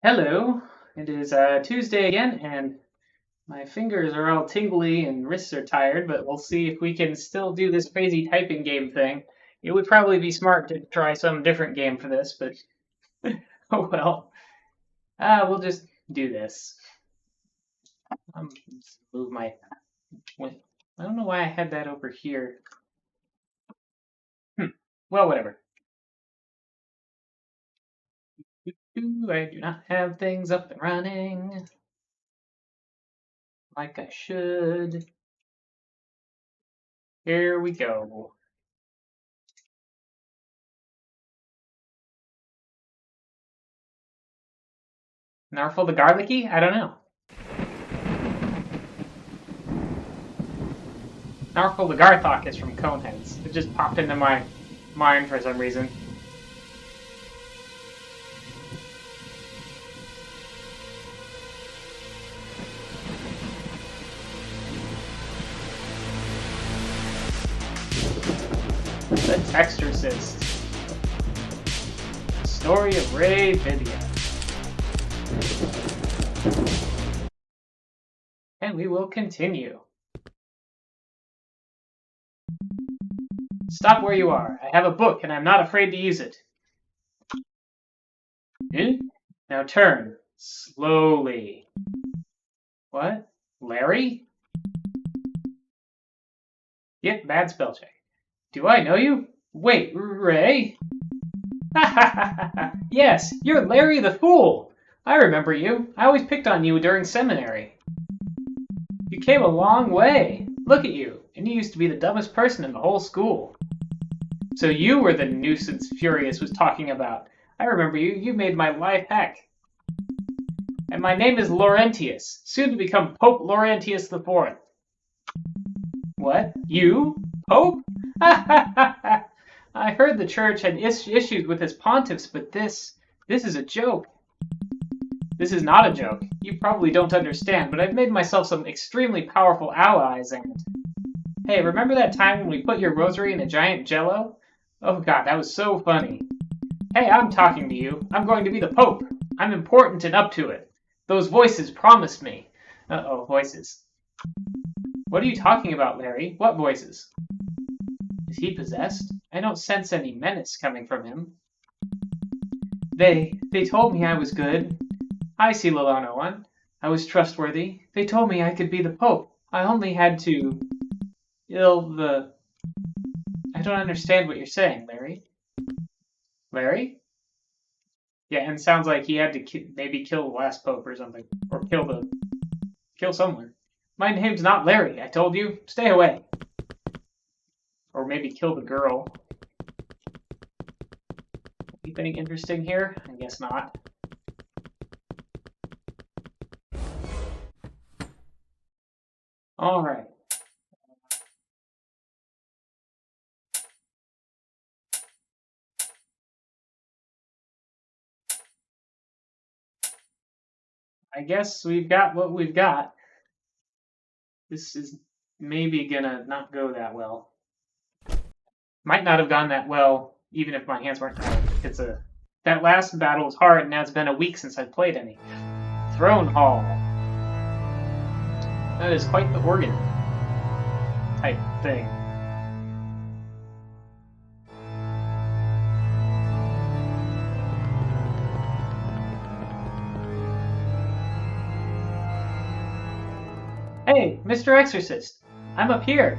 Hello, it is Tuesday again, and my fingers are all tingly and wrists are tired, but we'll see if we can still do this crazy typing game thing. It would probably be smart to try some different game for this, but oh well. We'll just do this. Just move my. I don't know why I had that over here. Hmm. Well, whatever. I do not have things up and running like I should. Here we go. Narful the garlicky? I don't know. Narful the Garthok is from Coneheads. It just popped into my mind for some reason. The Textorcist. Story of Ray Vivian. And we will continue. Stop where you are. I have a book and I'm not afraid to use it. Now turn. Slowly. What? Larry? Yep, bad spell check. Do I know you? Wait, Ray? Yes, you're Larry the Fool. I remember you. I always picked on you during seminary. You came a long way. Look at you. And you used to be the dumbest person in the whole school. So you were the nuisance Furious was talking about. I remember you. You made my life heck. And my name is Laurentius, soon to become Pope Laurentius IV. What? You? Pope? I heard the church had issues with his pontiffs, but this is a joke. This is not a joke. You probably don't understand, but I've made myself some extremely powerful allies and... Hey, remember that time when we put your rosary in a giant jello? Oh god, that was so funny. Hey, I'm talking to you. I'm going to be the Pope. I'm important and up to it. Those voices promised me. Uh-oh, voices. What are you talking about, Larry? What voices? Is he possessed? I don't sense any menace coming from him. They told me I was good. I see Lilano one. I was trustworthy. They told me I could be the Pope. I only had to... I don't understand what you're saying, Larry. Larry? Yeah, and it sounds like he had to maybe kill the last Pope or something. Or kill someone. My name's not Larry, I told you. Stay away. Or maybe kill the girl. Anything interesting here? I guess not. Alright. I guess we've got what we've got. This is maybe gonna not go that well. Might not have gone that well, even if my hands weren't tired. That last battle was hard, and now it's been a week since I've played any. Throne Hall. That is quite the organ type thing. Hey, Mr. Exorcist, I'm up here.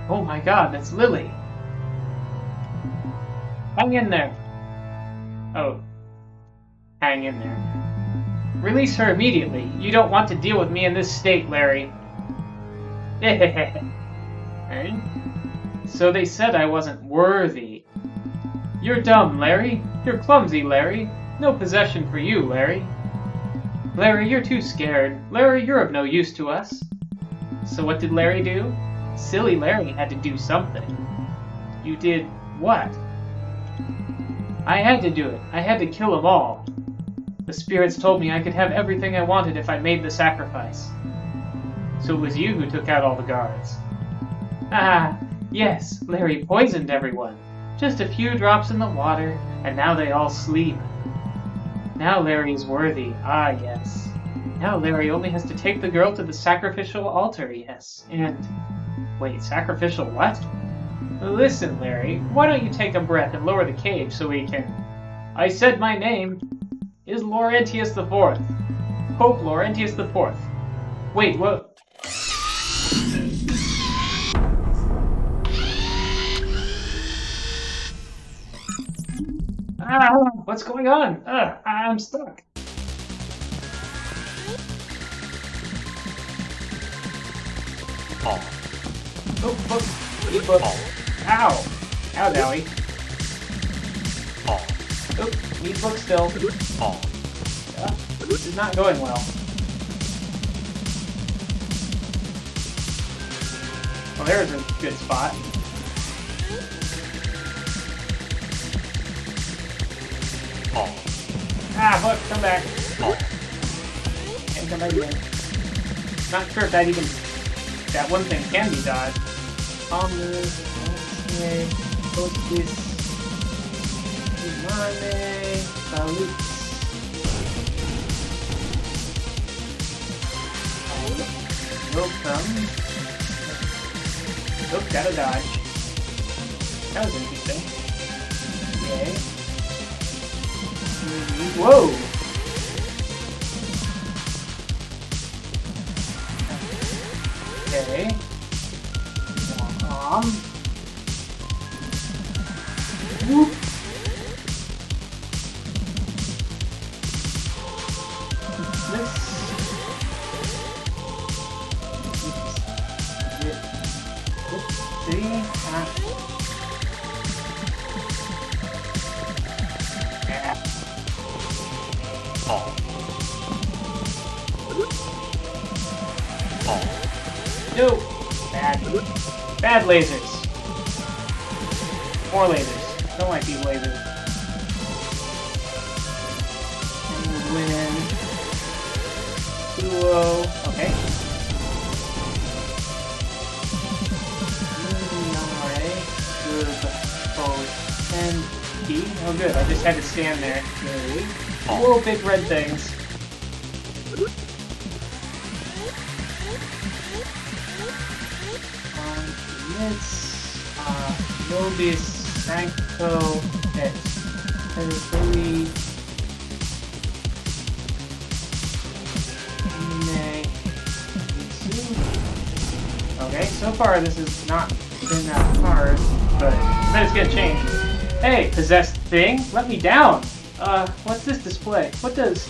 Oh my god, that's Lily. Hang in there. Oh. Hang in there. Release her immediately. You don't want to deal with me in this state, Larry. Hey? So they said I wasn't worthy. You're dumb, Larry. You're clumsy, Larry. No possession for you, Larry. Larry, you're too scared. Larry, you're of no use to us. So what did Larry do? Silly Larry had to do something. You did what? I had to do it. I had to kill them all. The spirits told me I could have everything I wanted if I made the sacrifice. So it was you who took out all the guards. Ah, yes, Larry poisoned everyone. Just a few drops in the water, and now they all sleep. Now Larry is worthy. Ah, yes. Now Larry only has to take the girl to the sacrificial altar, yes. And... wait, sacrificial what? Listen, Larry, why don't you take a breath and lower the cage so we can... I said my name is Laurentius the Fourth. Pope Laurentius the Fourth. Wait, what? Ah, what's going on? I'm stuck. Oh, book. Eat book. Ow. Ow, Dowie. Oop, need book still. This is not going well. Well, there's a good spot. Ah, book, come back. And come back again. Not sure if that even... that one thing can be dodged. Okay, focus. Money, salute. Welcome. Nope, gotta dodge. That was interesting. Okay. Whoa! Okay. Whoop. No! Bad lasers. More lasers. Don't like these lasers. And win. Duo. Okay. And key. Oh good, I just had to stand there. Whoa, big red things. It's Nobis Sancto et Periphery Okay, so far this has not been that hard, but then it's gonna change. Hey, possessed thing, let me down! What's this display? What does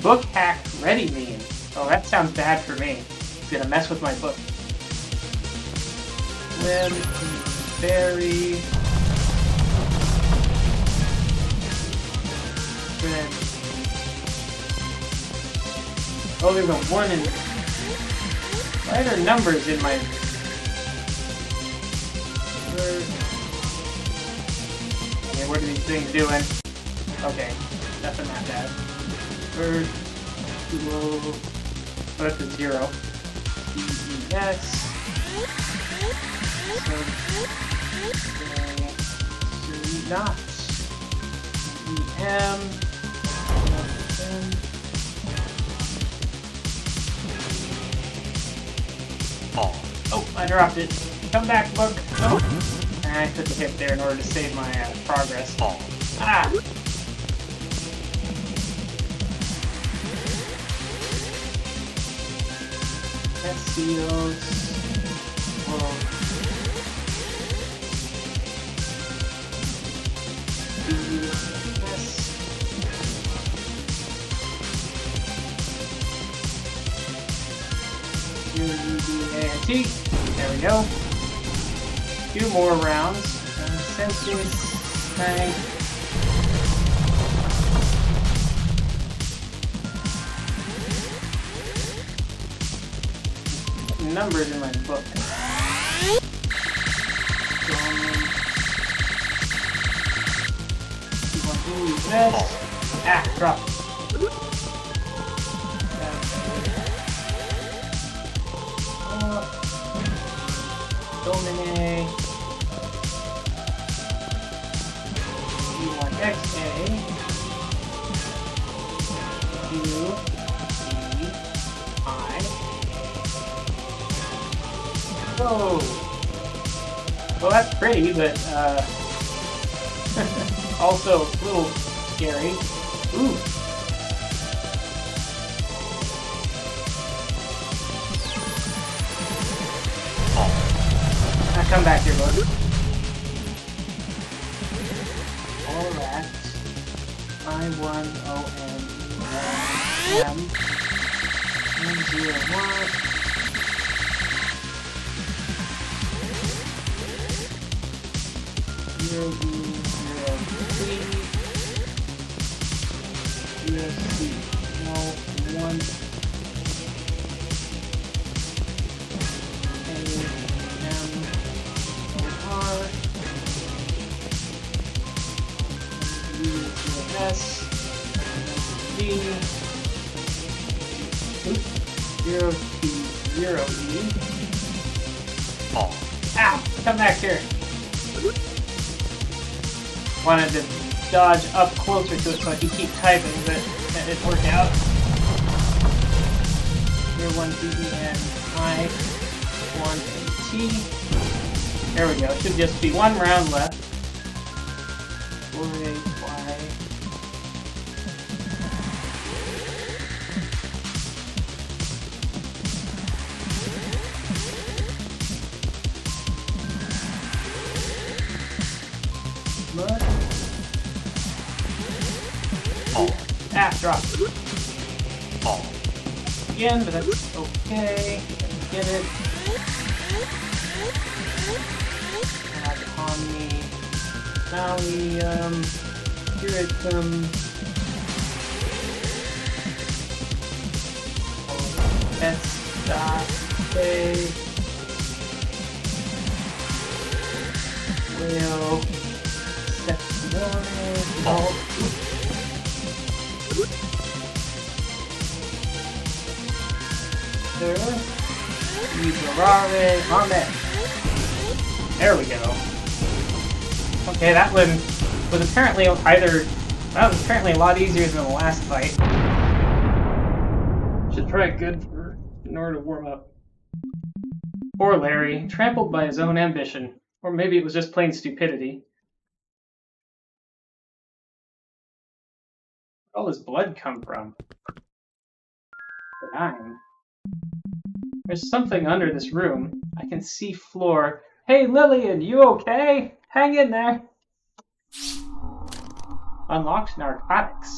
book hack ready mean? Oh, that sounds bad for me. It's gonna mess with my book. Limb, berry, red. Oh, there's a 1 in... why are there numbers in my... okay, what are these things doing? Okay, nothing that bad. Bird, duo... oh, that's a 0. DES. Not EM. Oh, I dropped it. Come back, book. Oh. I took a hit there in order to save my progress. Ah! SCOs. Whoa. T. There we go. 2 more rounds. Census tank. Numbers in my book. Ah, drop. Domine. E1XA. Whoa! Well, that's pretty, but, also a little scary. Ooh! Now come back here, bud. Alright. I-1-O-N-E-M 101. USC. No, 1. A-M-O-R. U-S. D. 0T0E. Oh. Ow! Come back here. Wanted to dodge up closer to it so I could keep typing, but that didn't work out. Here, 1-T-E-N-I, 1-T. There we go. Should just be one round left. 4-A-Y. Mud. Oh. Ah, drop. Oh. Again, but that's okay. Get it. Add on me. Thallium. Here it comes. S.A. Will. Oh. There we go. Okay, that one was apparently a lot easier than the last fight. Should try it good in order to warm up. Poor Larry, trampled by his own ambition. Or maybe it was just plain stupidity. Where'd all this blood come from? Benign. There's something under this room. I can see floor. Hey Lillian, you okay? Hang in there. Unlocked narcotics.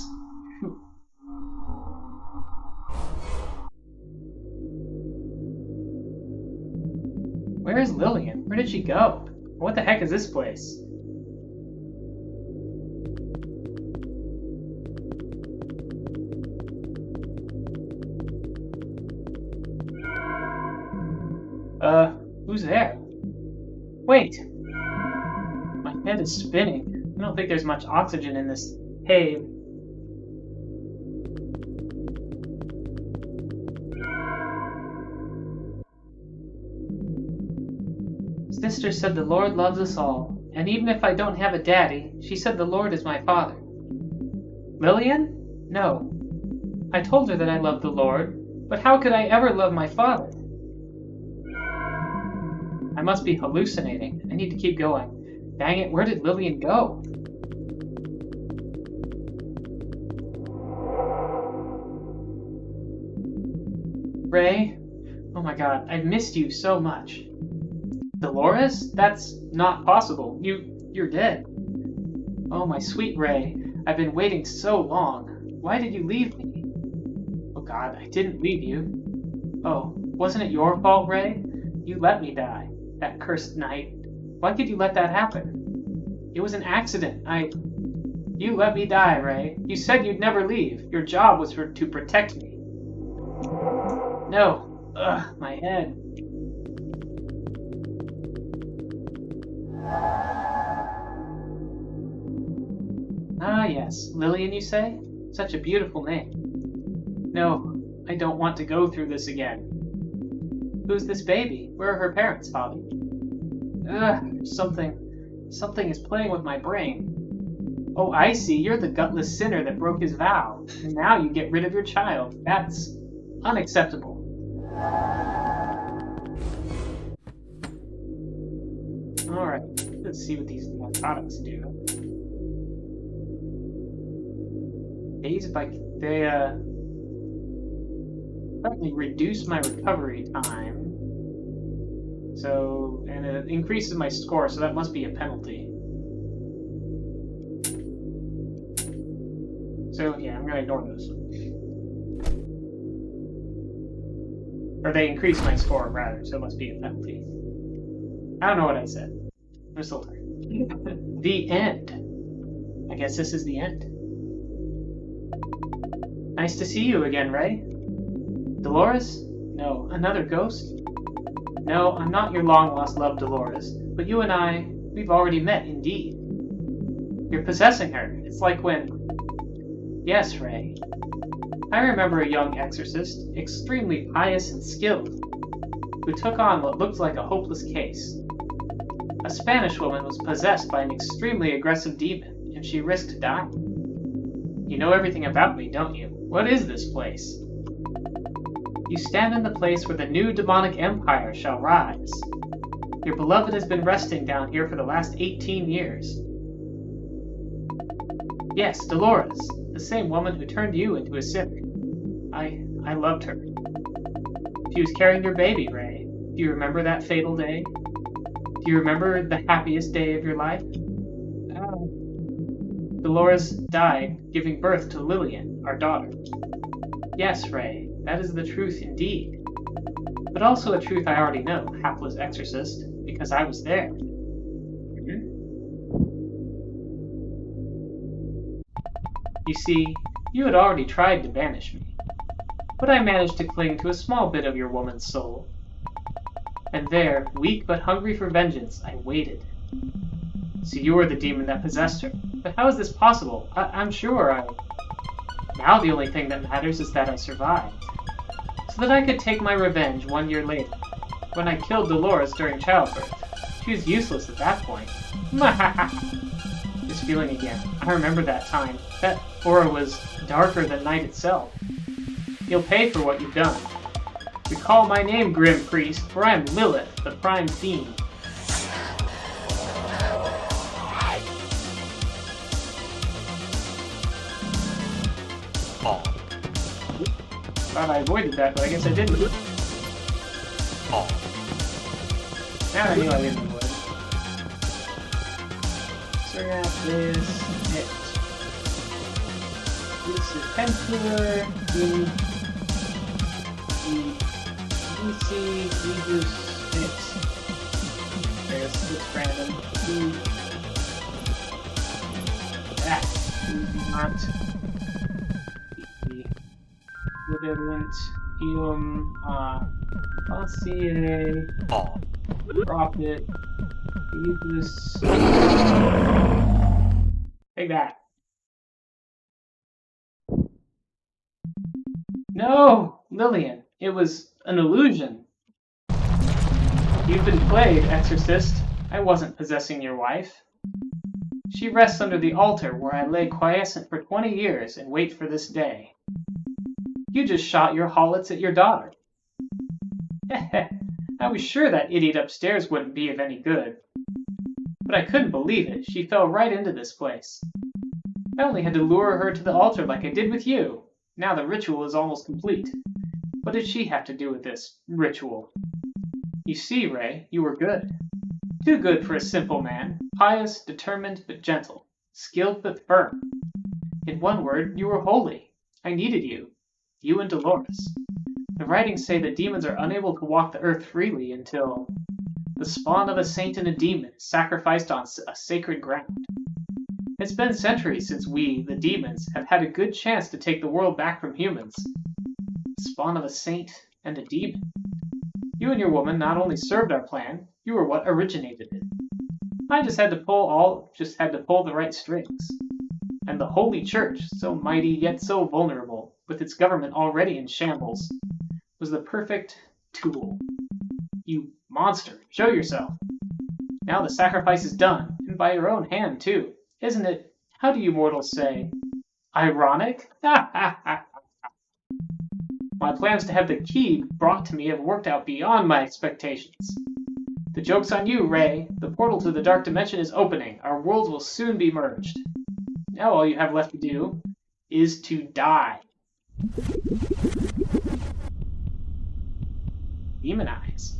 Where's Lillian? Where did she go? What the heck is this place? Who's there? Wait! My head is spinning. I don't think there's much oxygen in this cave. Sister said the Lord loves us all, and even if I don't have a daddy, she said the Lord is my father. Lillian? No. I told her that I loved the Lord, but how could I ever love my father? I must be hallucinating. I need to keep going. Dang it, where did Lillian go? Ray? Oh my god, I've missed you so much. Dolores? That's not possible. You're dead. Oh, my sweet Ray. I've been waiting so long. Why did you leave me? Oh god, I didn't leave you. Oh, wasn't it your fault, Ray? You let me die. That cursed night. Why could you let that happen? It was an accident. You let me die, Ray. You said you'd never leave. Your job was to protect me. No. Ugh, my head. Ah, yes. Lillian, you say? Such a beautiful name. No, I don't want to go through this again. Who's this baby? Where are her parents, Father? Ugh, something is playing with my brain. Oh, I see. You're the gutless sinner that broke his vow. And now you get rid of your child. That's unacceptable. Alright, let's see what these narcotics do. They certainly reduce my recovery time. So, and it increases my score, so that must be a penalty. So, yeah, I'm gonna ignore those. Or they increase my score, rather, so it must be a penalty. I don't know what I said. I'm still tired. The end. I guess this is the end. Nice to see you again, Ray. Dolores? No, another ghost? No, I'm not your long-lost love, Dolores, but you and I, we've already met, indeed. You're possessing her. It's like when... Yes, Ray. I remember a young exorcist, extremely pious and skilled, who took on what looked like a hopeless case. A Spanish woman was possessed by an extremely aggressive demon, and she risked dying. You know everything about me, don't you? What is this place? You stand in the place where the new demonic empire shall rise. Your beloved has been resting down here for the last 18 years. Yes, Dolores, the same woman who turned you into a sinner. I loved her. She was carrying your baby, Ray. Do you remember that fatal day? Do you remember the happiest day of your life? Dolores died, giving birth to Lillian, our daughter. Yes, Ray, that is the truth indeed. But also a truth I already know, hapless exorcist, because I was there. You see, you had already tried to banish me. But I managed to cling to a small bit of your woman's soul. And there, weak but hungry for vengeance, I waited. So you were the demon that possessed her. But how is this possible? I'm sure Now the only thing that matters is that I survived. So that I could take my revenge 1 year later, when I killed Dolores during childbirth. She was useless at that point. This feeling again. I remember that time. That aura was darker than night itself. You'll pay for what you've done. Recall my name, Grim Priest, for I am Lilith, the Prime Fiend. Thought I avoided that, but I guess I didn't. Now I knew I didn't avoid. So we're gonna have this hit. This is Templar, DC, reduce hit. There's this random. That do not. Equivalent Passier, Profit, Useless. Take that. No, Lillian, it was an illusion. You've been played, Exorcist. I wasn't possessing your wife. She rests under the altar where I lay quiescent for 20 years and wait for this day. You just shot your hollets at your daughter. I was sure that idiot upstairs wouldn't be of any good. But I couldn't believe it. She fell right into this place. I only had to lure her to the altar like I did with you. Now the ritual is almost complete. What did she have to do with this ritual? You see, Ray, you were good. Too good for a simple man. Pious, determined, but gentle. Skilled, but firm. In one word, you were holy. I needed you. You and Dolores. The writings say that demons are unable to walk the earth freely until the spawn of a saint and a demon is sacrificed on a sacred ground. It's been centuries since we, the demons, have had a good chance to take the world back from humans. The spawn of a saint and a demon. You and your woman not only served our plan, you were what originated it. I just had to pull the right strings. And the Holy Church, so mighty yet so vulnerable, with its government already in shambles, was the perfect tool. You monster, show yourself. Now the sacrifice is done, and by your own hand, too. Isn't it, how do you mortals say, ironic? My plans to have the key brought to me have worked out beyond my expectations. The joke's on you, Ray. The portal to the dark dimension is opening. Our worlds will soon be merged. Now all you have left to do is to die. Demonize.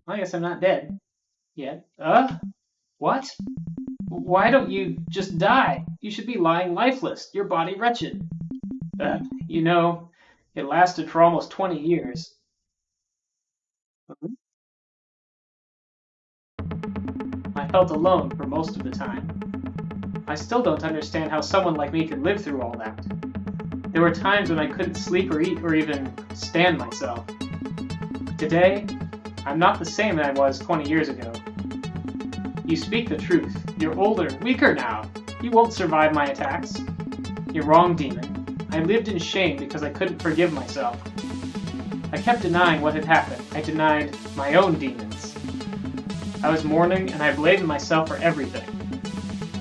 I guess I'm not dead yet. What? Why don't you just die? You should be lying lifeless, your body wretched. You know, it lasted for almost 20 years. I felt alone for most of the time. I still don't understand how someone like me could live through all that. There were times when I couldn't sleep or eat or even stand myself. Today, I'm not the same as I was 20 years ago. You speak the truth. You're older, weaker now. You won't survive my attacks. You're wrong, demon. I lived in shame because I couldn't forgive myself. I kept denying what had happened. I denied my own demons. I was mourning and I blamed myself for everything.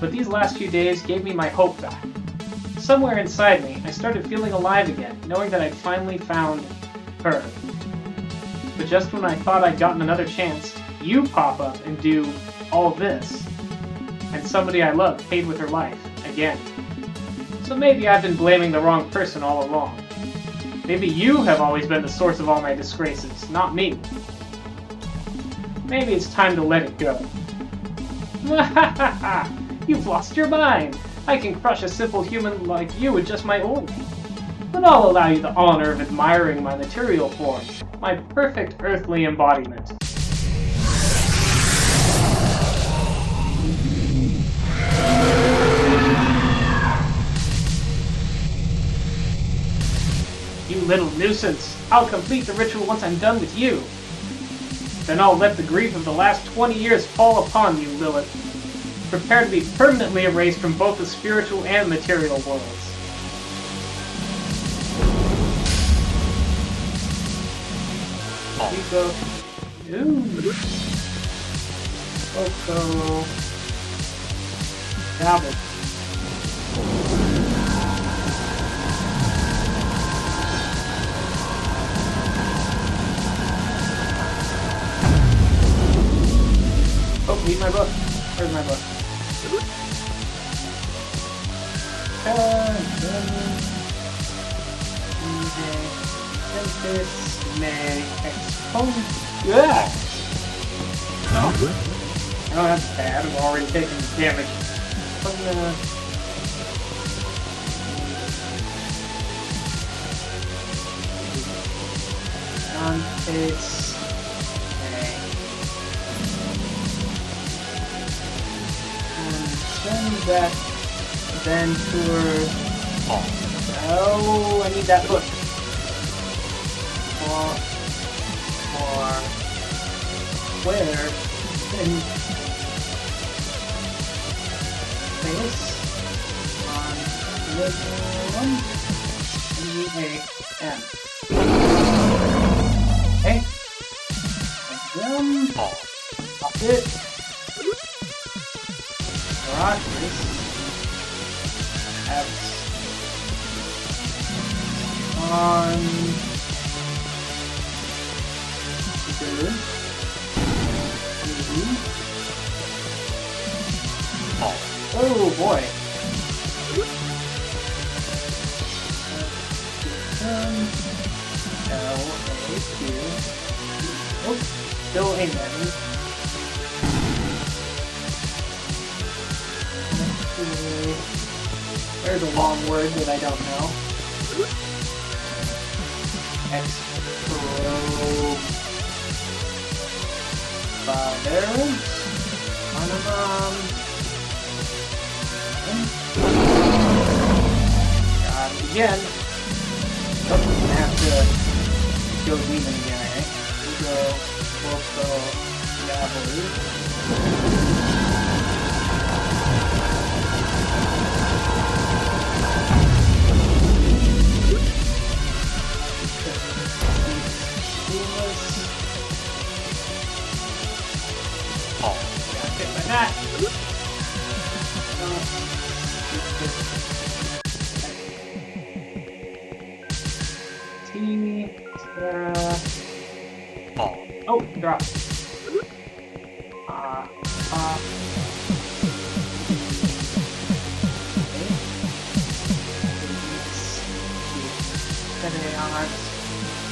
But these last few days gave me my hope back. Somewhere inside me, I started feeling alive again, knowing that I'd finally found her. But just when I thought I'd gotten another chance, you pop up and do all this. And somebody I love paid with her life, again. So maybe I've been blaming the wrong person all along. Maybe you have always been the source of all my disgraces, not me. Maybe it's time to let it go. You've lost your mind! I can crush a simple human like you with just my orb. But I'll allow you the honor of admiring my material form, my perfect earthly embodiment. You little nuisance! I'll complete the ritual once I'm done with you. Then I'll let the grief of the last 20 years fall upon you, Lilith. Prepare to be permanently erased from both the spiritual and material worlds. Chico. Ooh. Coco. Dabble. Oh, read my book. Where's my book? Yeah. No. Oh, that's bad. I'm already taking damage. It's send that then for oh, I need that book. Or where in space on level 1 E-A-M. Okay. And then pop it. Rogers have on good. Oh boy. L-A-Q. Oh, still ain't ready. There's a long word that I don't know. Got it again. Oh, I'm gonna have to go demon again, eh? We go, that. Oh, drop.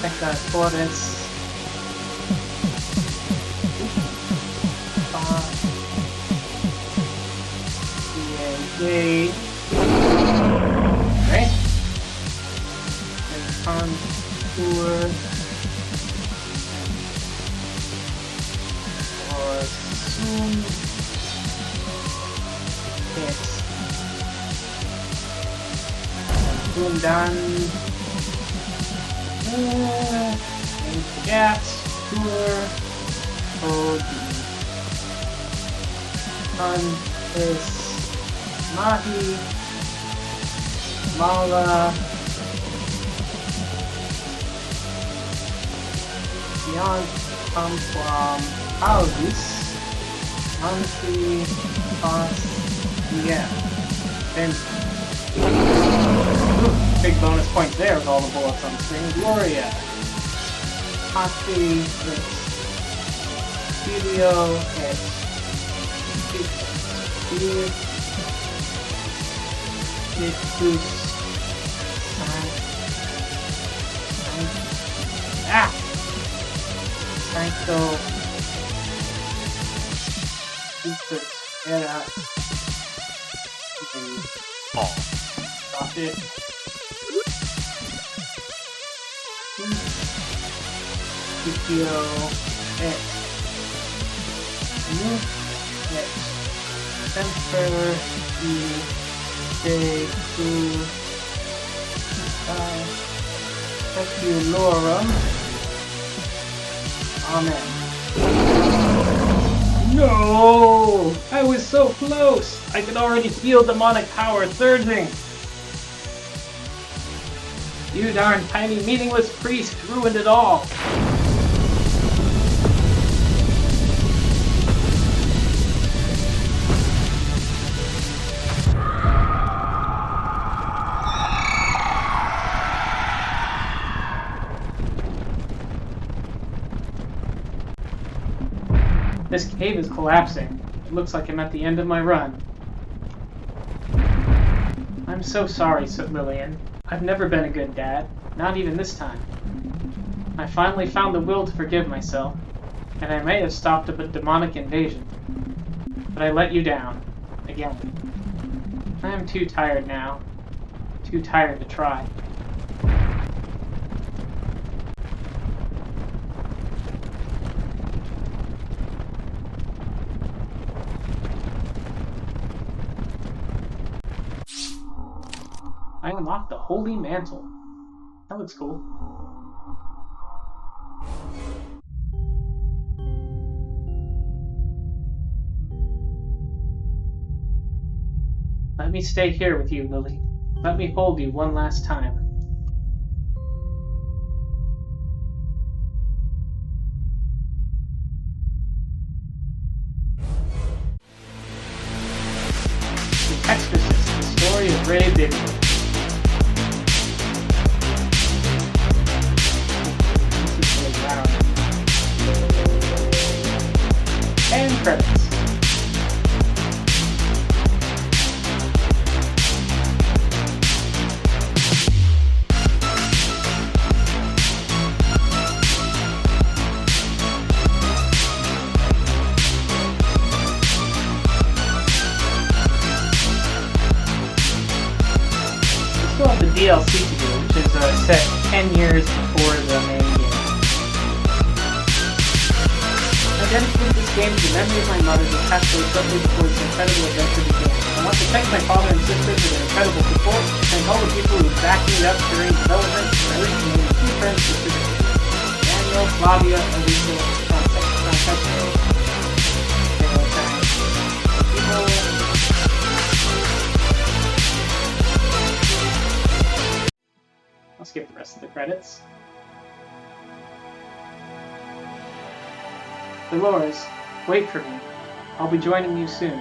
Textorcist. Yay. Right? And contour. Or zoom. Hit. Zoom down. Gas, tour, OD. Is Mahi, Mala, beyond come from houses, country, cost, yeah. Then, big bonus points there with all the bullets on the screen. Gloria. Coffee, Studio, Sancto, era, stop it. Studio, Center, Speculorum. Amen. No! I was so close! I could already feel demonic power surging! You darn tiny meaningless priest ruined it all! This cave is collapsing. It looks like I'm at the end of my run. I'm so sorry, Lillian. I've never been a good dad, not even this time. I finally found the will to forgive myself, and I may have stopped a demonic invasion. But I let you down. Again. I am too tired now. Too tired to try. I unlocked the Holy Mantle. That looks cool. Let me stay here with you, Lily. Let me hold you one last time. The Textorcist, the story of Ray Bibby. And credits. We still have the DLC to do, which is set 10 years before the main game. I dedicated this game to the memory of my mother who passed away shortly before this incredible adventure began. I want to thank my father and sisters for their incredible support, and all the people who backed me up during development, and I wish to name a few friends specifically. Daniel, Flavia, Alicia, Francesco, I'll skip the rest of the credits. Dolores, wait for me. I'll be joining you soon.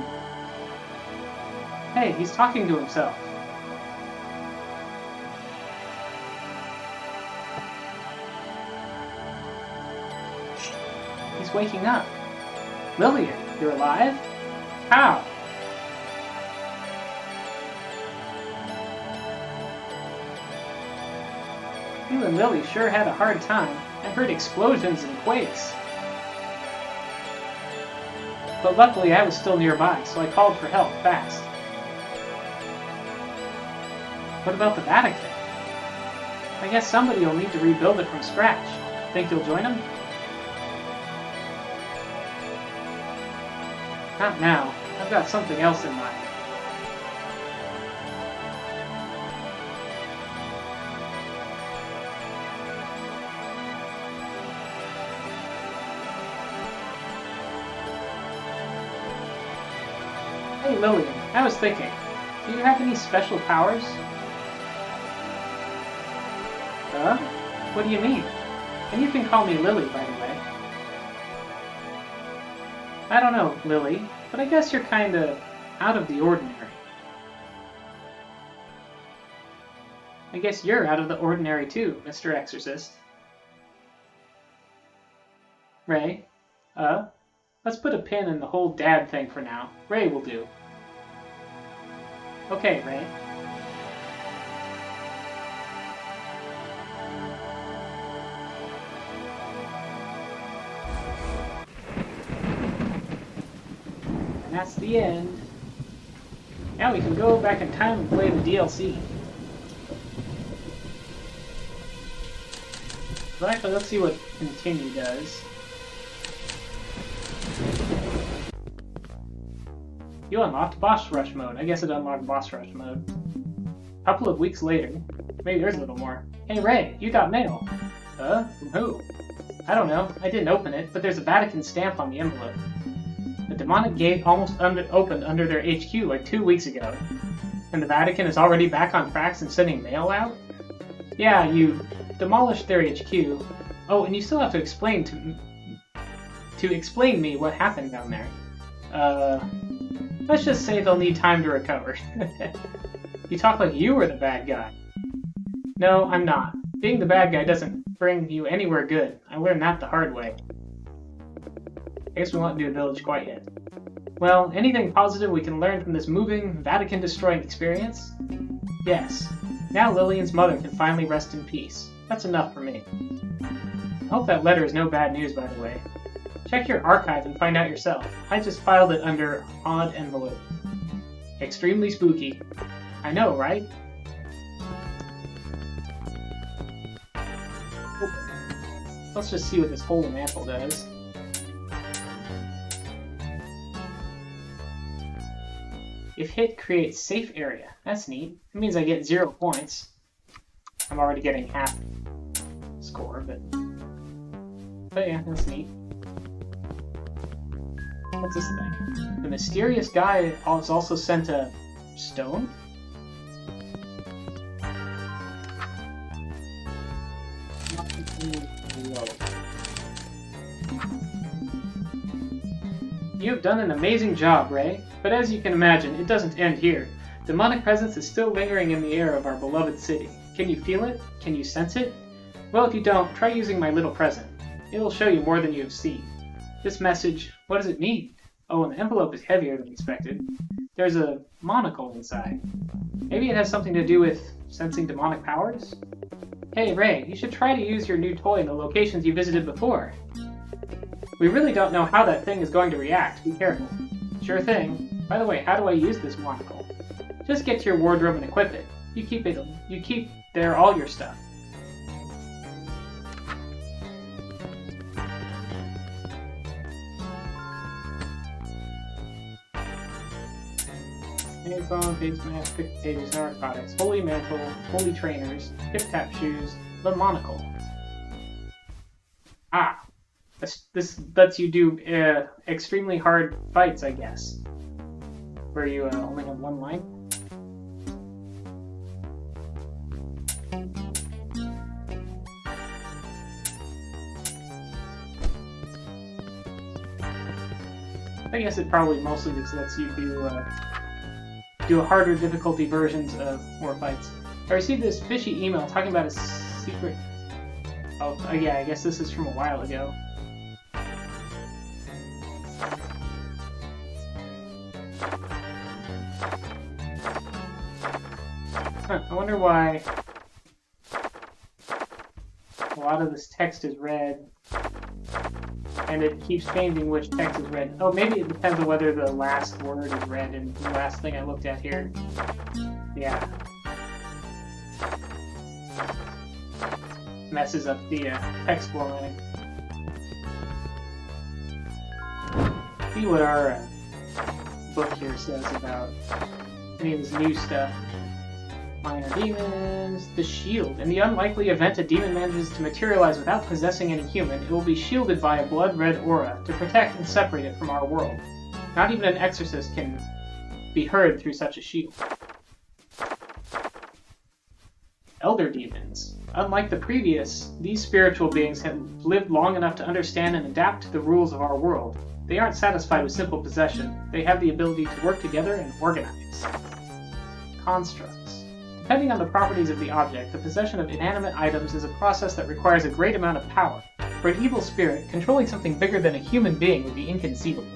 Hey, he's talking to himself. He's waking up. Lillian, you're alive? How? You and Lily sure had a hard time. I heard explosions and quakes. But luckily I was still nearby, so I called for help fast. What about the Vatican? I guess somebody will need to rebuild it from scratch. Think you'll join them? Not now. I've got something else in mind. Hey Lillian, I was thinking, do you have any special powers? Huh? What do you mean? And you can call me Lily, by the way. I don't know, Lily, but I guess you're kinda out of the ordinary. I guess you're out of the ordinary too, Mr. Exorcist. Ray? Let's put a pin in the whole dad thing for now. Ray will do. Okay, Ray. And that's the end. Now we can go back in time and play the DLC. But actually, let's see what continue does. You unlocked boss rush mode. I guess it unlocked boss rush mode. A couple of weeks later, maybe there's a little more. Hey Ray, you got mail. From who? I don't know. I didn't open it, but there's a Vatican stamp on the envelope. The demonic gate almost opened under their HQ like 2 weeks ago. And the Vatican is already back on tracks and sending mail out? Yeah, you demolished their HQ. Oh, and you still have to explain me what happened down there. Let's just say they'll need time to recover. You talk like you were the bad guy. No, I'm not. Being the bad guy doesn't bring you anywhere good. I learned that the hard way. I guess we won't do the village quite yet. Well, anything positive we can learn from this moving, Vatican-destroying experience? Yes. Now Lillian's mother can finally rest in peace. That's enough for me. I hope that letter is no bad news, by the way. Check your archive and find out yourself. I just filed it under odd envelope. Extremely spooky. I know, right? Let's just see what this holy mantle does. If hit, creates safe area. That's neat. It means I get 0 points. I'm already getting half score, but yeah, that's neat. What's this thing? The mysterious guy is also sent a stone? You have done an amazing job, Ray. But as you can imagine, it doesn't end here. Demonic presence is still lingering in the air of our beloved city. Can you feel it? Can you sense it? Well, if you don't, try using my little present. It'll show you more than you have seen. This message, what does it mean? Oh, and the envelope is heavier than expected. There's a monocle inside. Maybe it has something to do with sensing demonic powers? Hey, Ray, you should try to use your new toy in the locations you visited before. We really don't know how that thing is going to react. Be careful. Sure thing. By the way, how do I use this monocle? Just get to your wardrobe and equip it. You keep there all your stuff. Phone, face mask, pick pages, narcotics, holy mantle, holy trainers, tip-tap shoes, the monocle. Ah, this lets you do extremely hard fights, I guess. Where you only have one line. I guess it probably mostly just lets you do harder difficulty versions of more fights. I received this fishy email talking about a secret... Oh, yeah, I guess this is from a while ago. Huh, I wonder why a lot of this text is red, and it keeps changing which text is red. Oh, maybe it depends on whether the last word is red in the last thing I looked at here. Yeah. Messes up the text formatting. See what our book here says about any of this new stuff. Minor demons, the shield. In the unlikely event a demon manages to materialize without possessing any human, it will be shielded by a blood-red aura to protect and separate it from our world. Not even an exorcist can be heard through such a shield. Elder demons. Unlike the previous, these spiritual beings have lived long enough to understand and adapt to the rules of our world. They aren't satisfied with simple possession. They have the ability to work together and organize. Constructs. Depending on the properties of the object, the possession of inanimate items is a process that requires a great amount of power. For an evil spirit, controlling something bigger than a human being would be inconceivable.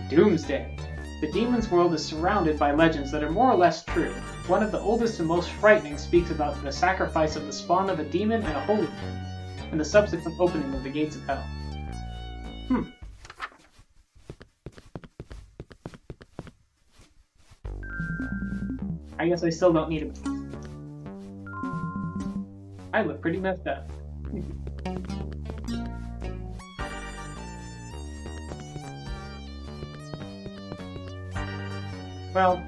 Doomsday. The demon's world is surrounded by legends that are more or less true. One of the oldest and most frightening speaks about the sacrifice of the spawn of a demon and a holy man, and the subsequent opening of the gates of hell. I guess I still don't need it. I look pretty messed up. Well,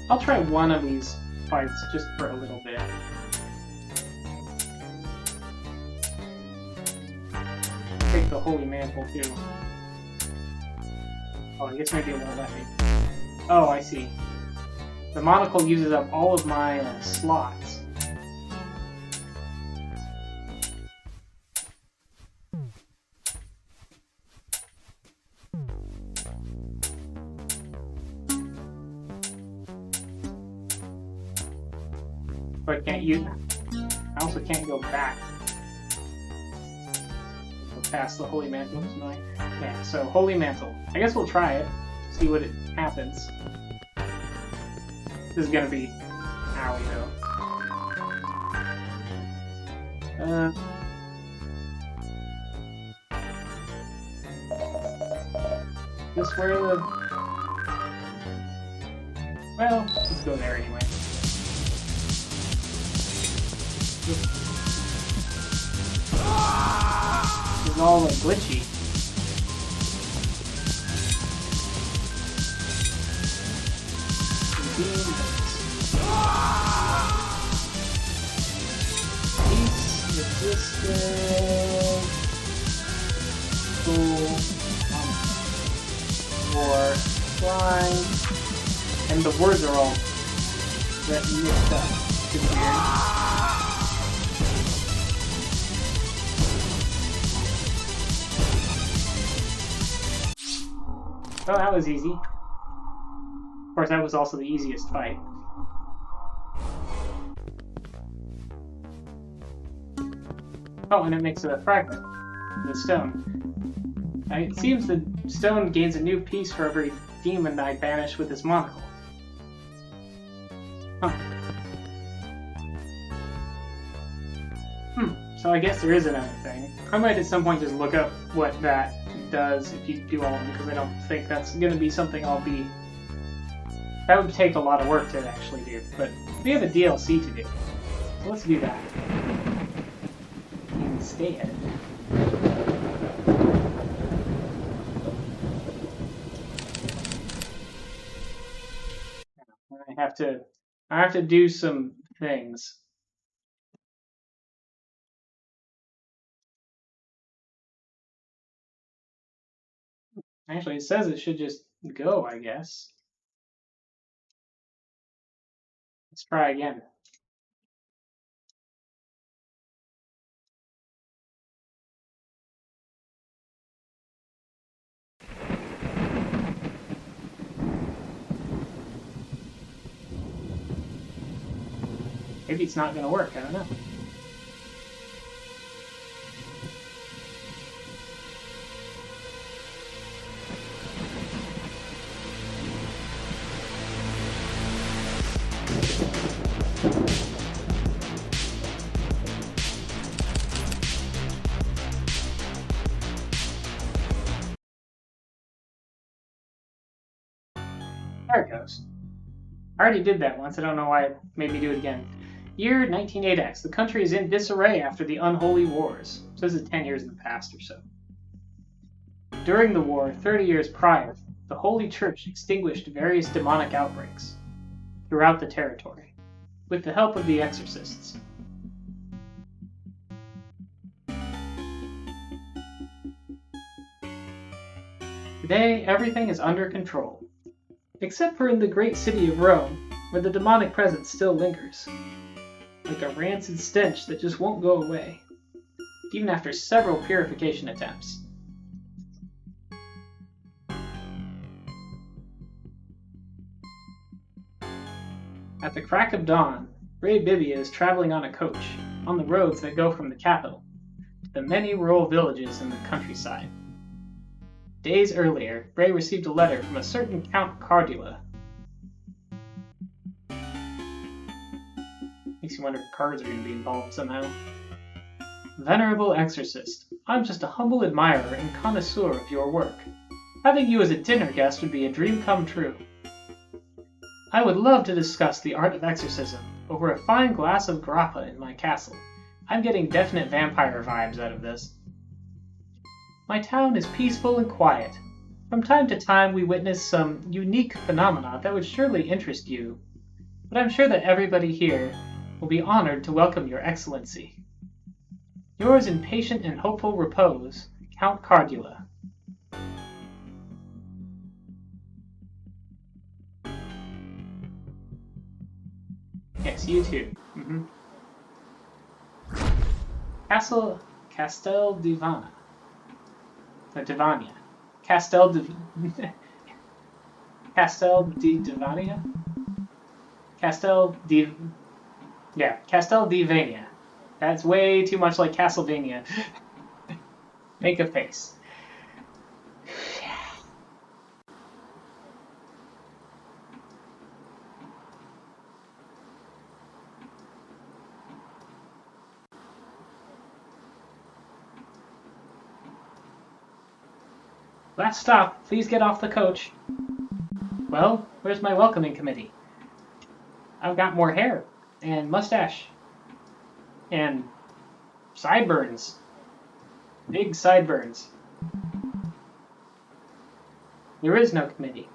I'll try one of these fights just for a little bit. Take the Holy Mantle too. Oh, I guess maybe it won't let me. Oh, I see. The monocle uses up all of my slots. But I can't use. I also can't go back. Go past the Holy Mantle, which is annoying. Yeah, so Holy Mantle. I guess we'll try it. See what it happens. This is gonna be owie though. This where the... Well, let's go there anyway. This is all like glitchy. Or slime, and the words are all mixed up. It's weird. Well, that was easy. Of course, that was also the easiest fight. Oh, and it makes a fragment of the stone. It seems the stone gains a new piece for every demon I banish with this monocle. Huh. So I guess there is another thing. I might at some point just look up what that does if you do all of them, because I don't think that's going to be something I'll be... That would take a lot of work to actually do, but we have a DLC to do. So let's do that. Instead... I have to do some things. Actually, it says it should just go, I guess. Let's try again. Maybe it's not going to work, I don't know. There it goes. I already did that once. I don't know why it made me do it again. Year 1908X. The country is in disarray after the unholy wars. So this is 10 years in the past or so. During the war, 30 years prior, the Holy Church extinguished various demonic outbreaks throughout the territory, with the help of the exorcists. Today, everything is under control, except for in the great city of Rome, where the demonic presence still lingers, like a rancid stench that just won't go away, even after several purification attempts. At the crack of dawn, Ray Bibia is traveling on a coach on the roads that go from the capital to the many rural villages in the countryside. Days earlier, Ray received a letter from a certain Count Cardula. Makes you wonder if cards are going to be involved somehow. Venerable Exorcist, I'm just a humble admirer and connoisseur of your work. Having you as a dinner guest would be a dream come true. I would love to discuss the art of exorcism over a fine glass of grappa in my castle. I'm getting definite vampire vibes out of this. My town is peaceful and quiet. From time to time we witness some unique phenomena that would surely interest you, but I'm sure that everybody here will be honored to welcome your excellency. Yours in patient and hopeful repose, Count Cardula. Yes, you too. Castel Divana. Divania. Castel di Divania? Castel Divania. That's way too much like Castlevania. Make a face. Last stop, please get off the coach. Well, where's my welcoming committee? I've got more hair, and mustache, and sideburns. Big sideburns. There is no committee.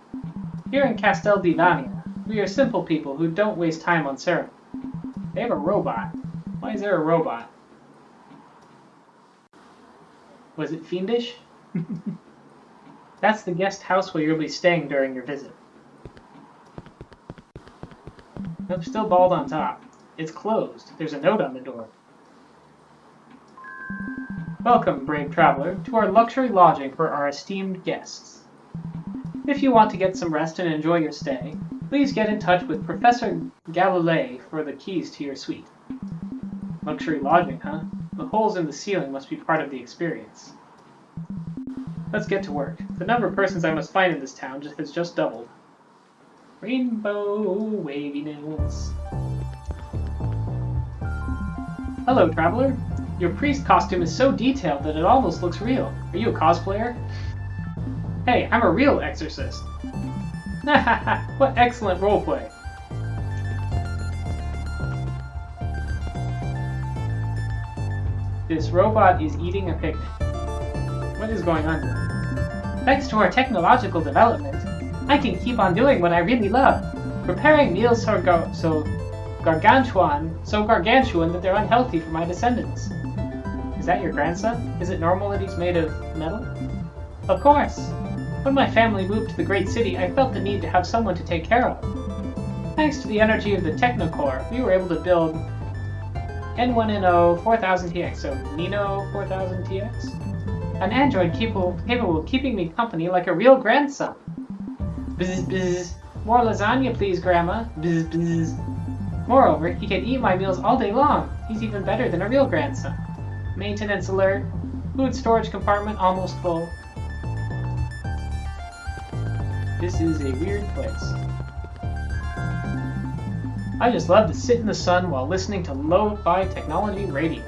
Here in Castel Divania, we are simple people who don't waste time on ceremony. They have a robot. Why is there a robot? Was it fiendish? That's the guest house where you'll be staying during your visit. Nope, still bald on top. It's closed. There's a note on the door. Welcome, brave traveler, to our luxury lodging for our esteemed guests. If you want to get some rest and enjoy your stay, please get in touch with Professor Galilei for the keys to your suite. Luxury lodging, huh? The holes in the ceiling must be part of the experience. Let's get to work. The number of persons I must find in this town has just doubled. Rainbow waviness. Hello, traveler. Your priest costume is so detailed that it almost looks real. Are you a cosplayer? Hey, I'm a real exorcist. What excellent roleplay. This robot is eating a picnic. What is going on here? Thanks to our technological development, I can keep on doing what I really love. Preparing meals so gargantuan that they're unhealthy for my descendants. Is that your grandson? Is it normal that he's made of metal? Of course. When my family moved to the great city, I felt the need to have someone to take care of. Thanks to the energy of the Technocore, we were able to build N1NO 4000TX, so Nino 4000TX? An android capable of keeping me company like a real grandson. Bzz bzz. More lasagna, please, Grandma. Bzz bzz. Moreover, he can eat my meals all day long. He's even better than a real grandson. Maintenance alert. Food storage compartment almost full. This is a weird place. I just love to sit in the sun while listening to lo-fi technology radio.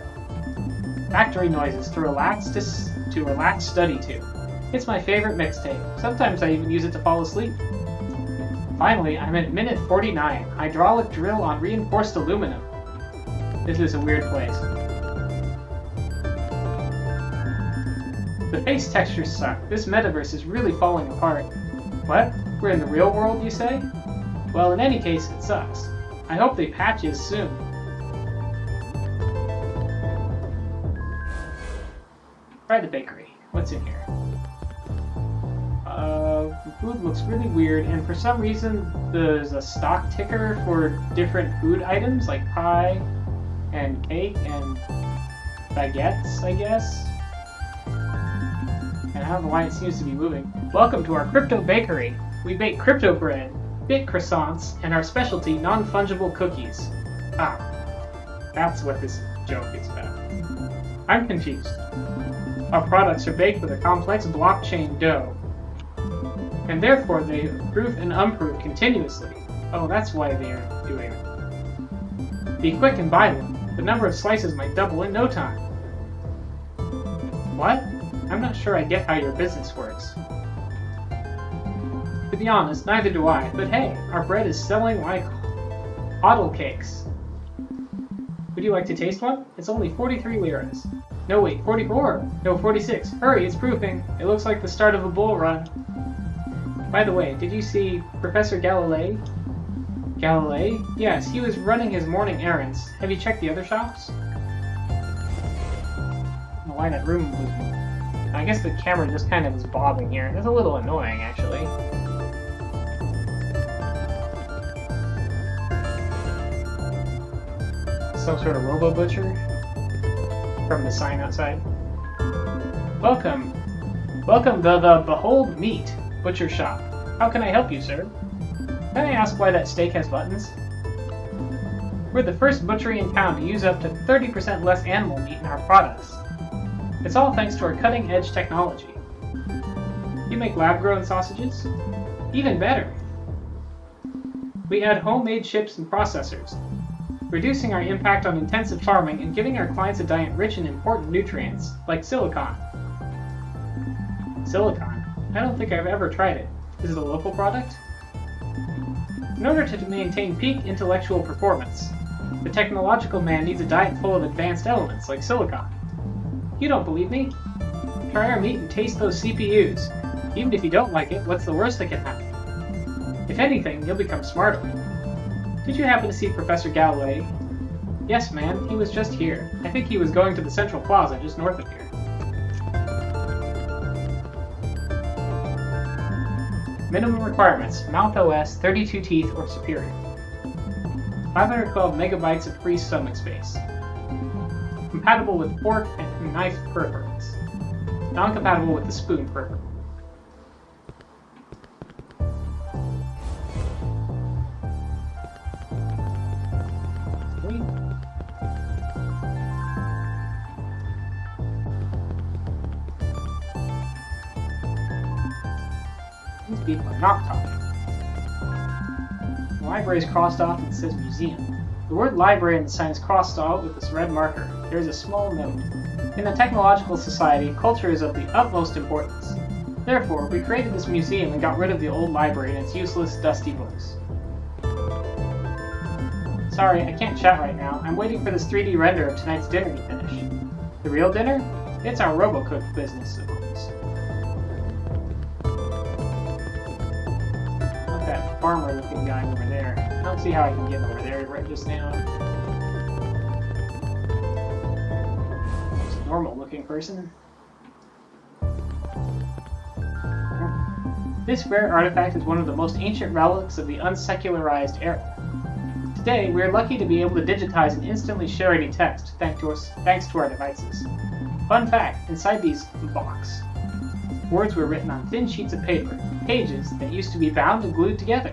Factory noises to relax study to. It's my favorite mixtape. Sometimes I even use it to fall asleep. Finally, I'm at minute 49. Hydraulic drill on reinforced aluminum. This is a weird place. The face textures suck. This metaverse is really falling apart. What? We're in the real world, you say? Well, in any case, it sucks. I hope they patch it soon. Try the bakery. What's in here? The food looks really weird, and for some reason, there's a stock ticker for different food items, like pie, and cake, and baguettes, I guess? And I don't know why it seems to be moving. Welcome to our crypto bakery. We bake crypto bread, bit croissants, and our specialty non-fungible cookies. Ah, that's what this joke is about. I'm confused. Our products are baked with a complex blockchain dough, and therefore they proof and unproof continuously. Oh, that's why they are doing it. Be quick and buy one. The number of slices might double in no time. What? I'm not sure I get how your business works. To be honest, neither do I, but hey, our bread is selling like hodl cakes. Would you like to taste one? It's only 43 liras. No wait, 44! No, 46. Hurry, it's proofing. It looks like the start of a bull run. By the way, did you see Professor Galilei? Galilei? Yes, he was running his morning errands. Have you checked the other shops? I don't know why that room was... I guess the camera just kind of was bobbing here. That's a little annoying, actually. Some sort of robo-butcher from the sign outside. Welcome. Welcome to the Behold Meat Butcher Shop. How can I help you, sir? Can I ask why that steak has buttons? We're the first butchery in town to use up to 30% less animal meat in our products. It's all thanks to our cutting-edge technology. You make lab-grown sausages? Even better. We add homemade chips and processors, reducing our impact on intensive farming and giving our clients a diet rich in important nutrients, like silicon. Silicon? I don't think I've ever tried it. Is it a local product? In order to maintain peak intellectual performance, the technological man needs a diet full of advanced elements, like silicon. You don't believe me? Try our meat and taste those CPUs. Even if you don't like it, what's the worst that can happen? If anything, you'll become smarter. Did you happen to see Professor Galilei? Yes, man, he was just here. I think he was going to the Central Plaza just north of here. Minimum requirements: Mouth OS, 32 teeth or superior. 512 megabytes of free stomach space. Compatible with fork and knife peripherals. Non-compatible with the spoon peripheral. These people are not talking. The library is crossed off and it says museum. The word library in the sign is crossed out with this red marker. There is a small note. In a technological society, culture is of the utmost importance. Therefore, we created this museum and got rid of the old library and its useless, dusty books. Sorry, I can't chat right now. I'm waiting for this 3D render of tonight's dinner to finish. The real dinner? It's our RoboCook business, of course. Look at that farmer-looking guy over there. I don't see how I can get over there right just now. Just a normal-looking person. This rare artifact is one of the most ancient relics of the unsecularized era. Today, we are lucky to be able to digitize and instantly share any text, thanks to our devices. Fun fact, inside these box, words were written on thin sheets of paper, pages that used to be bound and glued together.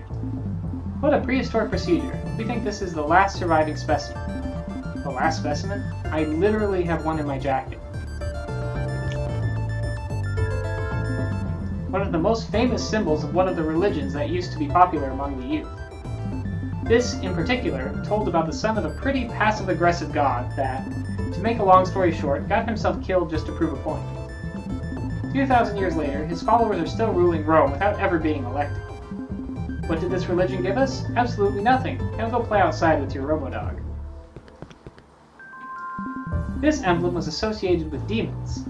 What a prehistoric procedure. We think this is the last surviving specimen. The last specimen? I literally have one in my jacket. One of the most famous symbols of one of the religions that used to be popular among the youth. This, in particular, told about the son of a pretty passive-aggressive god that, to make a long story short, got himself killed just to prove a point. 2,000 years later, his followers are still ruling Rome without ever being elected. What did this religion give us? Absolutely nothing. Now go play outside with your robo-dog. This emblem was associated with demons,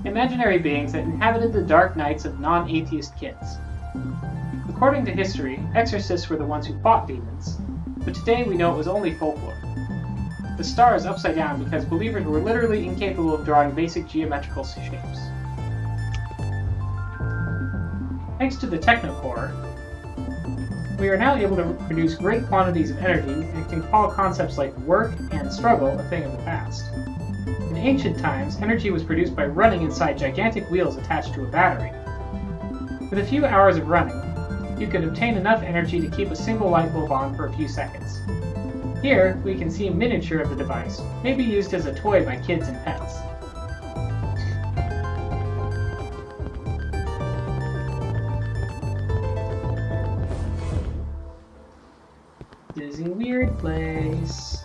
imaginary beings that inhabited the dark nights of non-atheist kids. According to history, exorcists were the ones who fought demons, but today we know it was only folklore. The star is upside down because believers were literally incapable of drawing basic geometrical shapes. Thanks to the Technocore, we are now able to produce great quantities of energy and can call concepts like work and struggle a thing of the past. In ancient times, energy was produced by running inside gigantic wheels attached to a battery. With a few hours of running, you could obtain enough energy to keep a single light bulb on for a few seconds. Here, we can see a miniature of the device, maybe used as a toy by kids and pets. Disney Weird Place.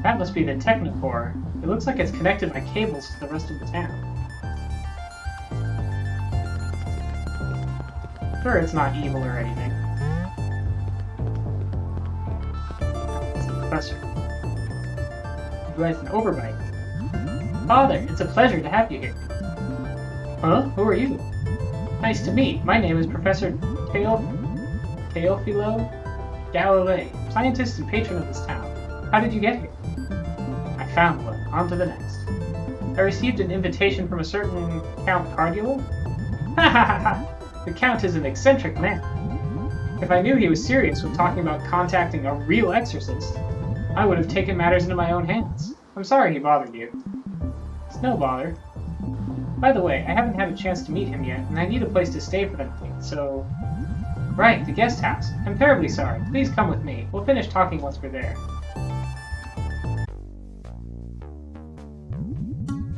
That must be the Technocore. It looks like it's connected by cables to the rest of the town. Sure, it's not evil or anything. It's the professor. You guys an overbite. Father, it's a pleasure to have you here. Huh? Who are you? Nice to meet. My name is Professor Teofilo Galilei, scientist and patron of this town. How did you get here? I found one. On to the next. I received an invitation from a certain Count Cardula. Ha ha ha ha! The Count is an eccentric man. If I knew he was serious with talking about contacting a real exorcist, I would have taken matters into my own hands. I'm sorry he bothered you. It's no bother. By the way, I haven't had a chance to meet him yet, and I need a place to stay for the night, so... Right, the guest house. I'm terribly sorry. Please come with me. We'll finish talking once we're there.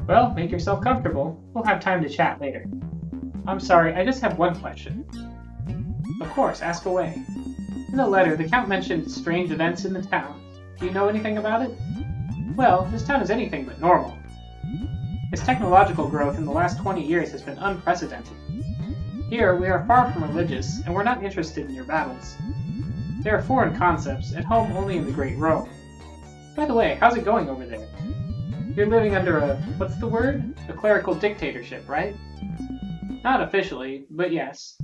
Well, make yourself comfortable. We'll have time to chat later. I'm sorry, I just have one question. Of course, ask away. In the letter, the Count mentioned strange events in the town. Do you know anything about it? Well, this town is anything but normal. Its technological growth in the last 20 years has been unprecedented. Here, we are far from religious, and we're not interested in your battles. They are foreign concepts, at home only in the Great Rome. By the way, how's it going over there? You're living under a, what's the word? A clerical dictatorship, right? Not officially, but yes.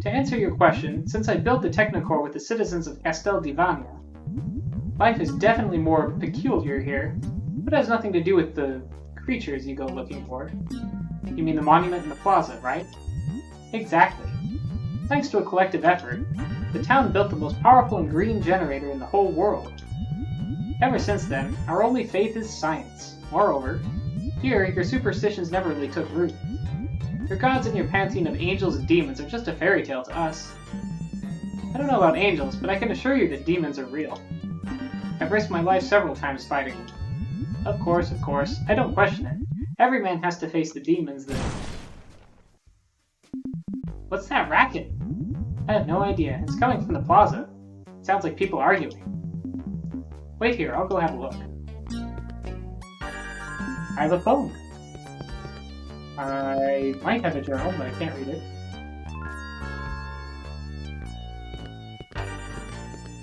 To answer your question, since I built the Technocore with the citizens of Castel di Vania, life is definitely more peculiar here, but has nothing to do with the creatures you go looking for. You mean the monument in the plaza, right? Exactly. Thanks to a collective effort, the town built the most powerful and green generator in the whole world. Ever since then, our only faith is science. Moreover, here, your superstitions never really took root. Your gods and your pantheon of angels and demons are just a fairy tale to us. I don't know about angels, but I can assure you that demons are real. I've risked my life several times fighting them. Of course, I don't question it. Every man has to face the demons that... What's that racket? I have no idea. It's coming from the plaza. It sounds like people arguing. Wait here, I'll go have a look. I have a phone. I might have a journal, but I can't read it.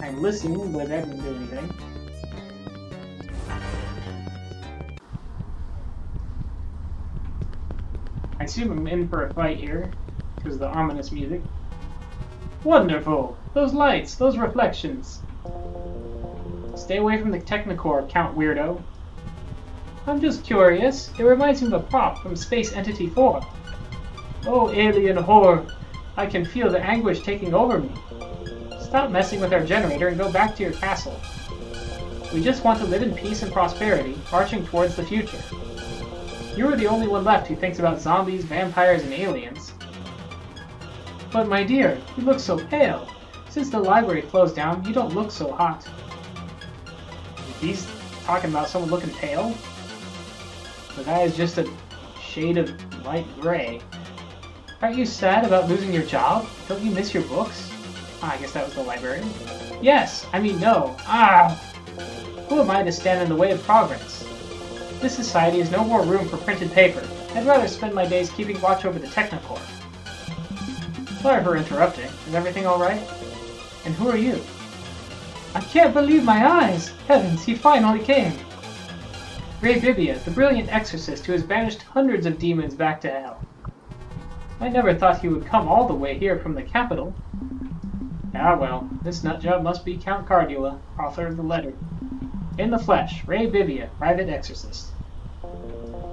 I'm listening, but I didn't do anything. I assume I'm in for a fight here, because of the ominous music. Wonderful! Those lights, those reflections. Stay away from the Technocore, Count Weirdo. I'm just curious. It reminds me of a prop from Space Entity 4. Oh, alien horror. I can feel the anguish taking over me. Stop messing with our generator and go back to your castle. We just want to live in peace and prosperity, marching towards the future. You are the only one left who thinks about zombies, vampires, and aliens. But my dear, you look so pale. Since the library closed down, you don't look so hot. He's talking about someone looking pale? The guy is just a shade of light gray. Aren't you sad about losing your job? Don't you miss your books? I guess that was the librarian. Yes, I mean no. Who am I to stand in the way of progress? This society has no more room for printed paper. I'd rather spend my days keeping watch over the Technocore. Sorry for interrupting. Is everything alright? And who are you? I can't believe my eyes! Heavens, he finally came! Ray Vivia, the brilliant exorcist who has banished hundreds of demons back to hell. I never thought he would come all the way here from the capital. Ah well, this nutjob must be Count Cardula, author of the letter. In the flesh, Ray Vivia, private exorcist.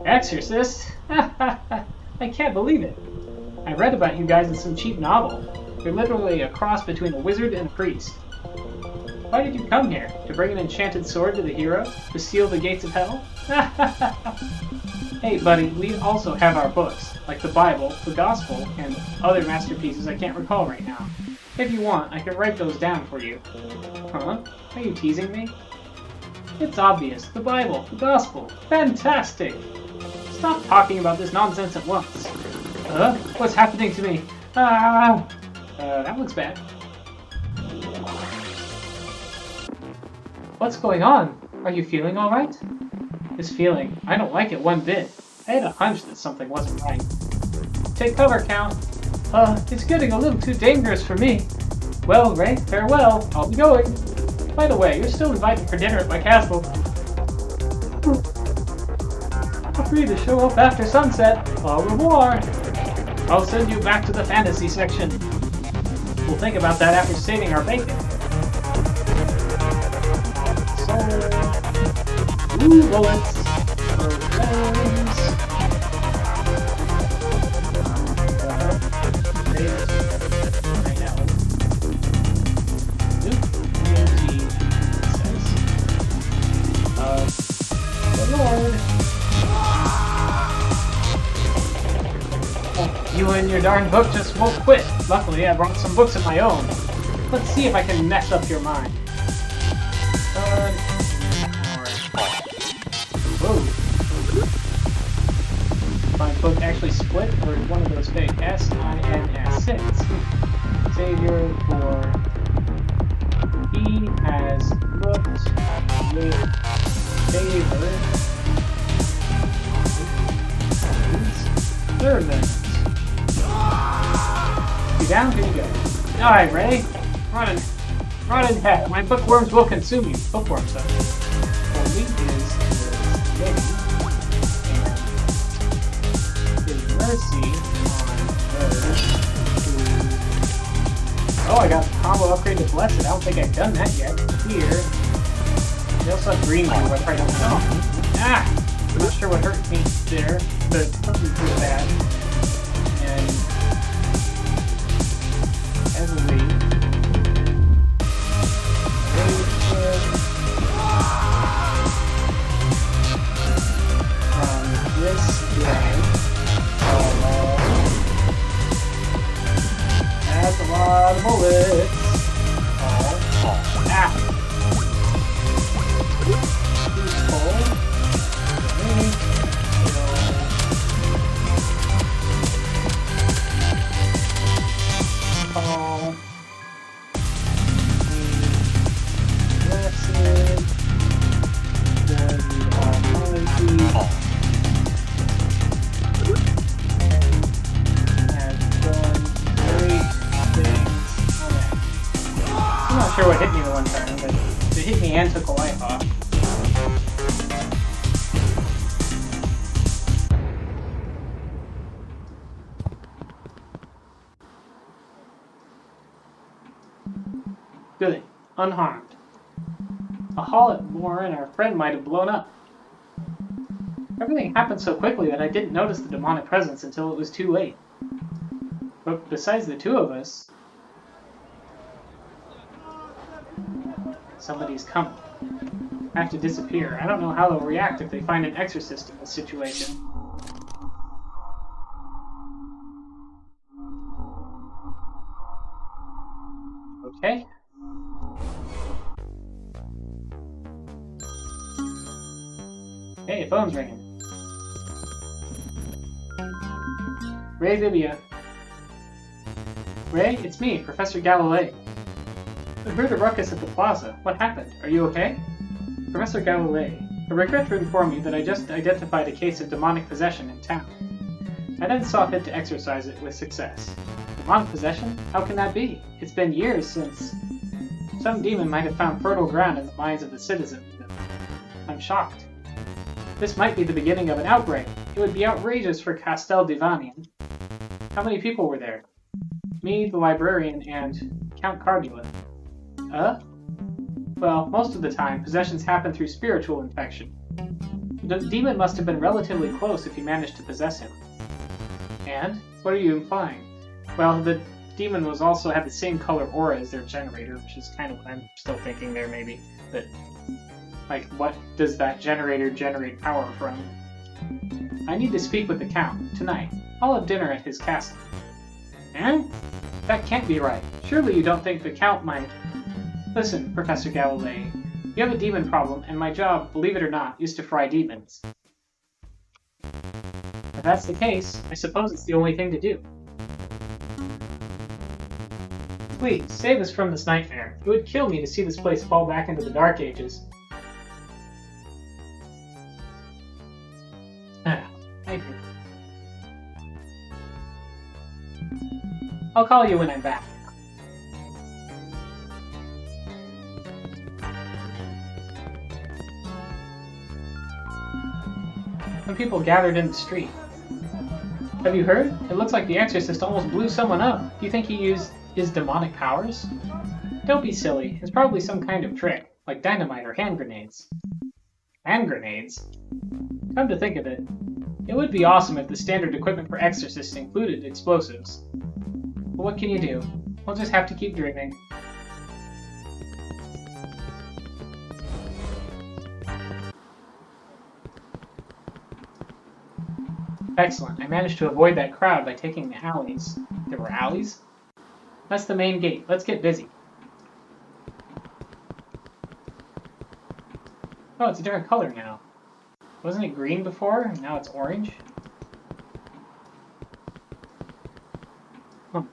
Exorcist? I can't believe it. I read about you guys in some cheap novel. You're literally a cross between a wizard and a priest. Why did you come here? To bring an enchanted sword to the hero? To seal the gates of hell? Hey buddy, we also have our books, like the Bible, the Gospel, and other masterpieces I can't recall right now. If you want, I can write those down for you. Huh? Are you teasing me? It's obvious. The Bible, the Gospel. Fantastic! Stop talking about this nonsense at once. What's happening to me? That looks bad. What's going on? Are you feeling alright? This feeling, I don't like it one bit. I had a hunch that something wasn't right. Take cover, Count. It's getting a little too dangerous for me. Well, Ray, farewell. I'll be going. By the way, you're still invited for dinner at my castle. Feel free to show up after sunset. Au revoir. I'll send you back to the fantasy section. We'll think about that after saving our bacon. Ooh, bullets. You and your darn book just won't quit. Luckily, I brought some books of my own. Let's see if I can mess up your mind. Whoa. My book actually split, or one of those fake S-I-N-S-6. Savior for... He has looked with favor. Servants. You down? Here you go. Alright, Ray. Run in heck. My bookworms will consume you. Bookworms, though. Only is lady, and his mercy on those who... Oh, I got the combo upgrade to Blessed. I don't think I've done that yet. Here. They also have green ones, I probably don't know. Ah! I'm not sure what hurt me there, but it wasn't too bad. And heavily from this way. That's a lot of bullets. Ah! I'm not sure what hit me the one time, but it hit me and took a life off. Good. Unharmed. A hall at Moore and our friend might have blown up. Everything happened so quickly that I didn't notice the demonic presence until it was too late. But besides the two of us, somebody's coming. I have to disappear. I don't know how they'll react if they find an exorcist in this situation. Okay. Hey, phone's ringing. Ray Vivia. Ray, it's me, Professor Galilei. I heard a ruckus at the plaza. What happened? Are you okay? Professor Galilei. I regret to inform you that I just identified a case of demonic possession in town. I then saw fit to exorcise it with success. Demonic possession? How can that be? It's been years since... Some demon might have found fertile ground in the minds of the citizens. I'm shocked. This might be the beginning of an outbreak. It would be outrageous for Castel Divanian. How many people were there? Me, the librarian, and Count Cardula. Well, most of the time, possessions happen through spiritual infection. The demon must have been relatively close if he managed to possess him. And? What are you implying? Well, the demon was also had the same color aura as their generator, which is kind of what I'm still thinking there, maybe. But, like, what does that generator generate power from? I need to speak with the Count, tonight. I'll have dinner at his castle. Eh? That can't be right. Surely you don't think the Count might... Listen, Professor Galilei, you have a demon problem, and my job, believe it or not, is to fry demons. If that's the case, I suppose it's the only thing to do. Please, save us from this nightmare. It would kill me to see this place fall back into the Dark Ages. I do. I'll call you when I'm back. Some people gathered in the street. Have you heard? It looks like the Exorcist almost blew someone up. Do you think he used his demonic powers? Don't be silly. It's probably some kind of trick, like dynamite or hand grenades. Hand grenades? Come to think of it, it would be awesome if the standard equipment for Exorcists included explosives. But what can you do? We'll just have to keep dreaming. Excellent. I managed to avoid that crowd by taking the alleys. There were alleys? That's the main gate. Let's get busy. Oh, it's a different color now. Wasn't it green before, and now it's orange? Huh.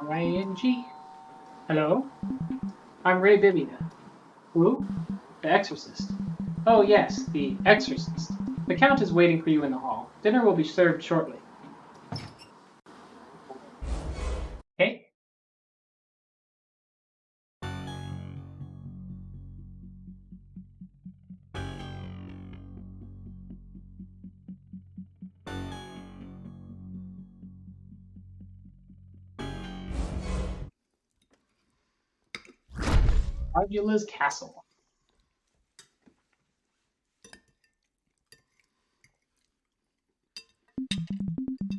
R-I-N-G? Hello? I'm Ray Bibida. Who? The Exorcist. Oh yes, the Exorcist. The Count is waiting for you in the hall. Dinner will be served shortly. Okay? Ardula's Castle.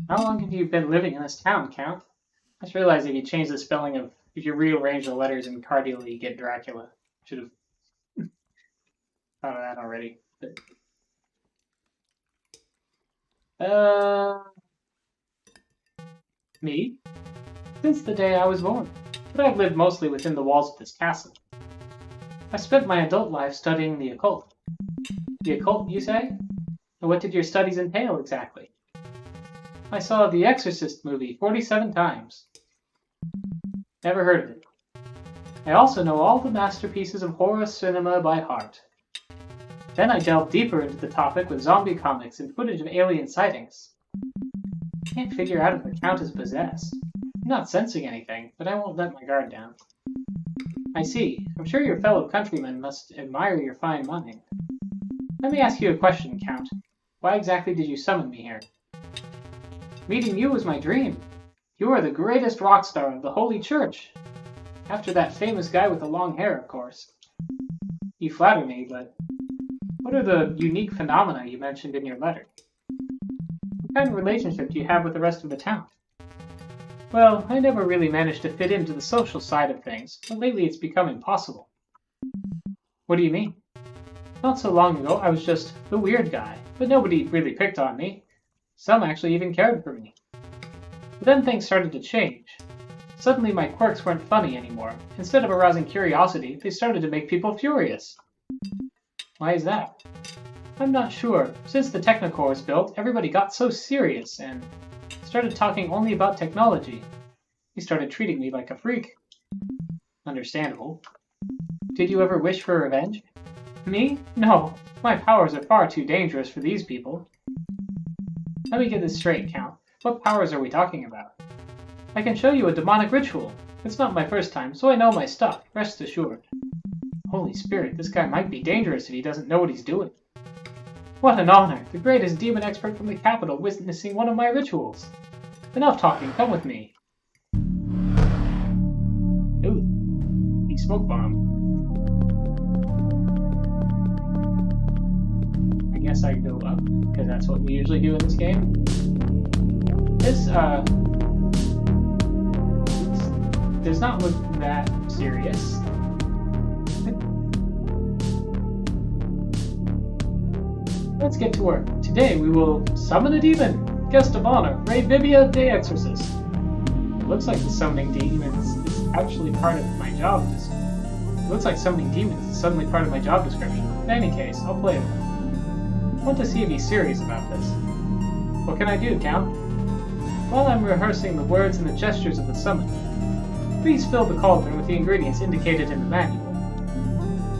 How long have you been living in this town, Count? I just realized if you change the spelling of, if you rearrange the letters in Cardula, you get Dracula. Should have thought of that already. But, me? Since the day I was born. But I've lived mostly within the walls of this castle. I spent my adult life studying the occult. The occult, you say? And what did your studies entail exactly? I saw the Exorcist movie 47 times. Never heard of it. I also know all the masterpieces of horror cinema by heart. Then I delved deeper into the topic with zombie comics and footage of alien sightings. I can't figure out if the Count is possessed. I'm not sensing anything, but I won't let my guard down. I see. I'm sure your fellow countrymen must admire your fine mind. Let me ask you a question, Count. Why exactly did you summon me here? Meeting you was my dream. You are the greatest rock star of the Holy Church. After that famous guy with the long hair, of course. You flatter me, but what are the unique phenomena you mentioned in your letter? What kind of relationship do you have with the rest of the town? Well, I never really managed to fit into the social side of things, but lately it's become impossible. What do you mean? Not so long ago, I was just the weird guy, but nobody really picked on me. Some actually even cared for me. But then things started to change. Suddenly my quirks weren't funny anymore. Instead of arousing curiosity, they started to make people furious. Why is that? I'm not sure. Since the Technocore was built, everybody got so serious and started talking only about technology. He started treating me like a freak. Understandable. Did you ever wish for revenge? Me? No. My powers are far too dangerous for these people. Let me get this straight, Count. What powers are we talking about? I can show you a demonic ritual. It's not my first time, so I know my stuff, rest assured. Holy Spirit, this guy might be dangerous if he doesn't know what he's doing. What an honor! The greatest demon expert from the capital witnessing one of my rituals. Enough talking, come with me. Ooh, he smoke bomb. I guess I go up, because that's what we usually do in this game. This does not look that serious. Let's get to work. Today we will summon a demon. Guest of honor, Ray Vivia de Exorcist. It looks like the summoning demons is actually part of my job. It looks like summoning demons is suddenly part of my job description. In any case, I'll play it. I want to see if he's serious about this. What can I do, Count? While I'm rehearsing the words and the gestures of the summon, please fill the cauldron with the ingredients indicated in the manual.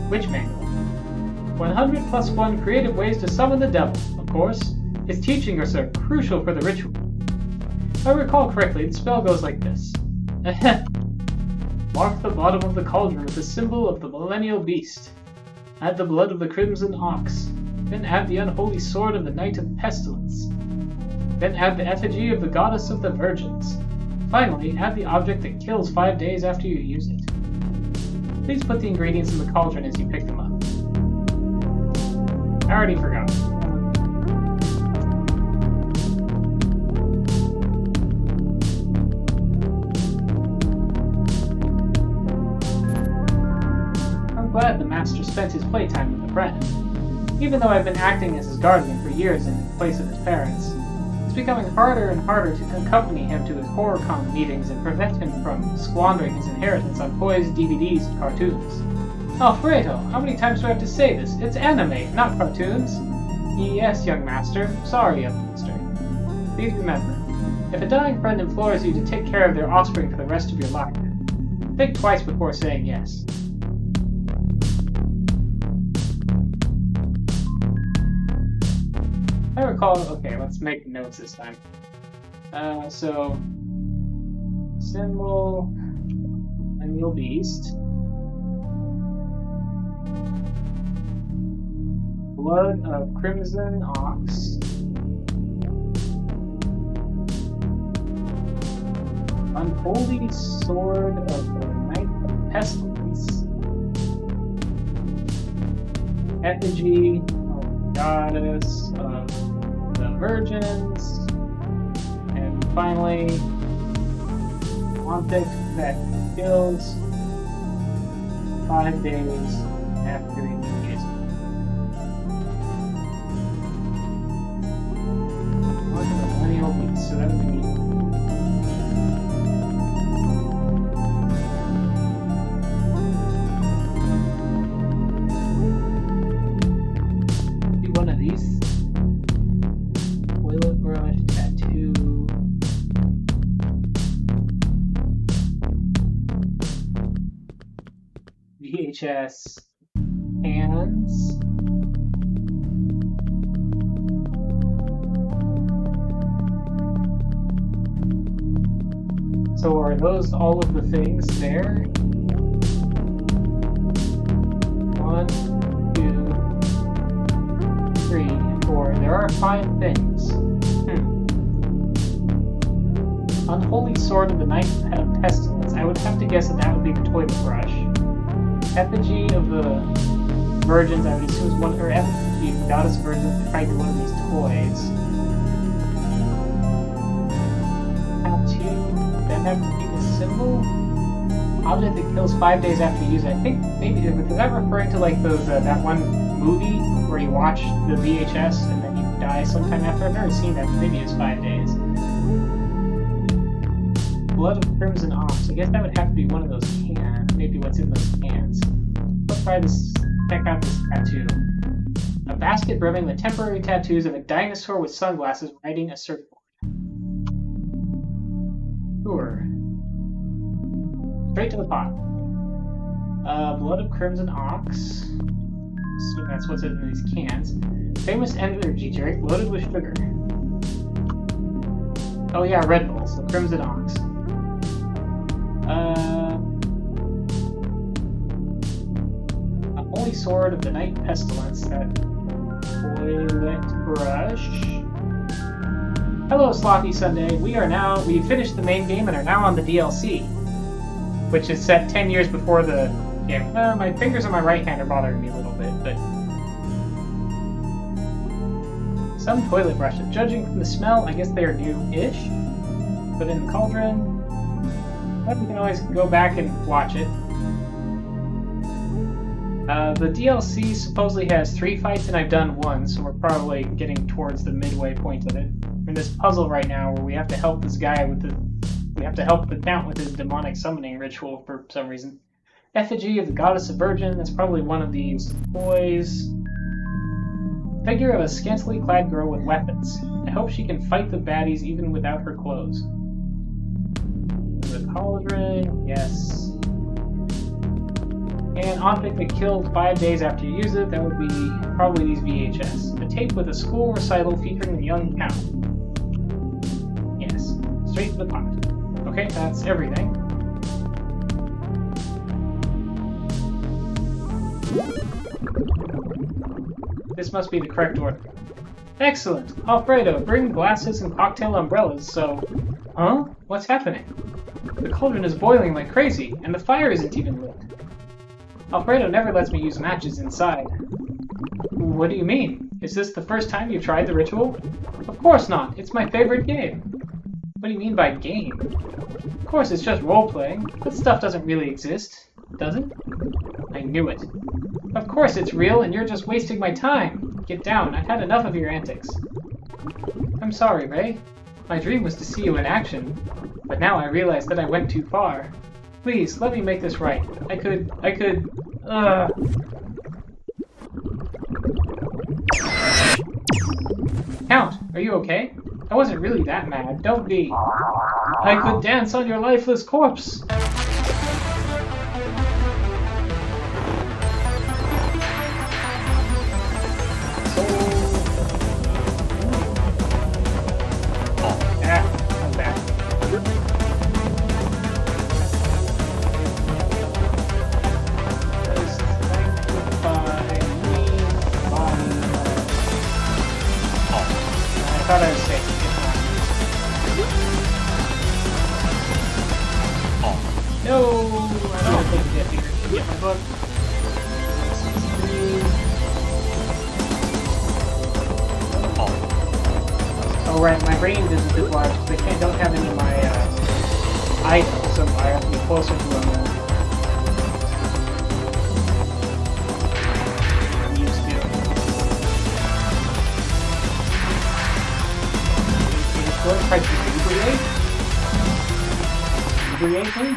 Which manual? 100 plus 1 creative ways to summon the devil. Of course, his teachings are crucial for the ritual. If I recall correctly, the spell goes like this. Mark the bottom of the cauldron with the symbol of the millennial beast. Add the blood of the crimson ox. Then add the unholy sword of the Knight of Pestilence. Then add the effigy of the Goddess of the Virgins. Finally, add the object that kills 5 days after you use it. Please put the ingredients in the cauldron as you pick them up. I already forgot. I'm glad the master spent his playtime with a friend. Even though I've been acting as his guardian for years in place of his parents, it's becoming harder and harder to accompany him to his HorrorCon meetings and prevent him from squandering his inheritance on toys, DVDs, and cartoons. Alfredo, how many times do I have to say this? It's anime, not cartoons. Yes, young master. Sorry, young master. Please remember, if a dying friend implores you to take care of their offspring for the rest of your life, think twice before saying yes. I recall... Okay, let's make notes this time. So... Symbol... Millennial Beast. Blood of Crimson Ox. Unholy Sword of the Knight of Pestilence. Effigy of the Goddess of the Virgins. And finally, object that kills 5 days after you use it. So that would be one of these. Toilet brush tattoo. VHS hands. So are those all of the things there? 1, 2, 3, 4. There are 5 things. Unholy Sword of the Knight of Pestilence. I would have to guess that would be the toilet brush. Effigy of the Virgins, I would assume is one, or effigy of the Goddess Virgins, probably one of these toys. That would be the symbol. Object that kills 5 days after you use it. I think maybe is that referring to like those that one movie where you watch the VHS and then you die sometime after. I've never seen that. Maybe it's 5 days. Blood of Crimson Ox. I guess that would have to be one of those cans. Maybe what's in those cans. Let's try this. Check out this tattoo. A basket brimming with temporary tattoos of a dinosaur with sunglasses riding a surfboard. Sure. Straight to the pot. Blood of Crimson Ox. So that's what's in these cans. Famous energy drink loaded with sugar. Oh yeah, Red Bull, so Crimson Ox. A holy sword of the night pestilence. That toilet brush. Hello, Sloppy Sunday. We've finished the main game and are now on the DLC, which is set 10 years before the game. My fingers on my right hand are bothering me a little bit, but some toilet brushes. Judging from the smell, I guess they are new-ish. Put in the cauldron. But we can always go back and watch it. The DLC supposedly has 3 fights, and I've done 1, so we're probably getting towards the midway point of it. We're in this puzzle right now where we have to help this guy with we have to help the Count with his demonic summoning ritual for some reason. Effigy of the Goddess of Virgin, that's probably one of these boys. Figure of a scantily clad girl with weapons. I hope she can fight the baddies even without her clothes. The cauldron, yes. And object that killed 5 days after you use it, that would be probably these VHS. A tape with a school recital featuring the young Count. Yes, straight to the pot. Okay, that's everything. This must be the correct order. Excellent! Alfredo, bring glasses and cocktail umbrellas, so... Huh? What's happening? The cauldron is boiling like crazy, and the fire isn't even lit. Alfredo never lets me use matches inside. What do you mean? Is this the first time you've tried the ritual? Of course not! It's my favorite game! What do you mean by game? Of course, it's just role-playing. That stuff doesn't really exist, does it? I knew it. Of course it's real, and you're just wasting my time. Get down, I've had enough of your antics. I'm sorry, Ray. My dream was to see you in action, but now I realize that I went too far. Please, let me make this right. Count, are you okay? I wasn't really that mad, don't be. I could dance on your lifeless corpse! I thought I was safe. No! I don't think I did here. Get my book. Oh right, my range is a bit large because I don't have any of my items, so I have to be closer to them than I'm used to. What if I inebriate? Inebriate me?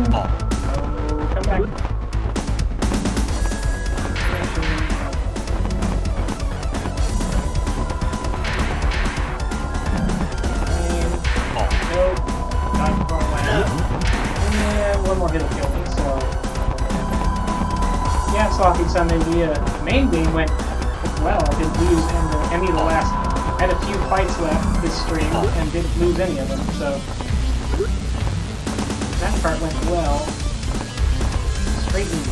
Oh, come back. Nope. Not far away. And one more hit will kill me, so... Yeah, Sloppy Sunday, the main game went well. I didn't lose any of the last... I had a few fights left this stream and didn't lose any of them, so... That part went well. Straighten me.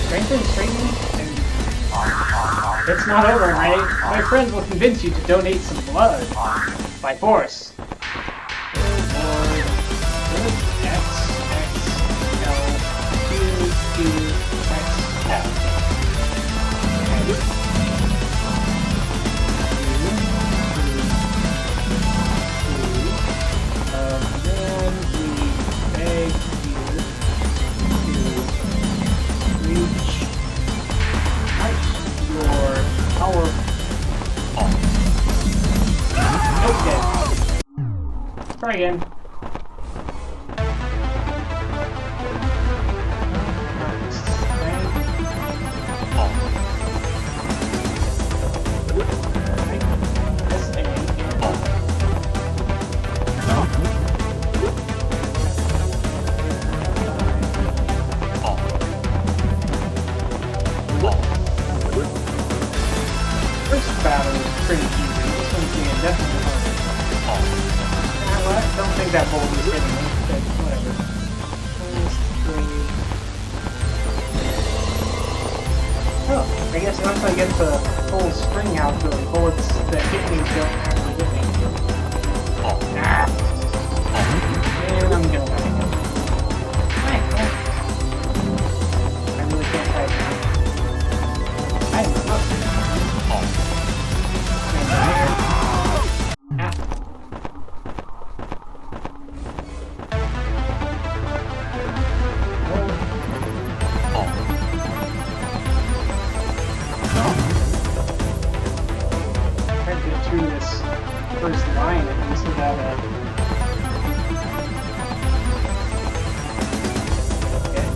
Straighten me? It's not over, Ray. My friends will convince you to donate some blood. By force. Try again. think that bolt was hitting me, but whatever. Oh, I guess once I get the whole string out, the bullets that hit me don't actually hit me. Ah! And I'm gonna die again. I really can't fight now. I am up. First line at least without a... Okay.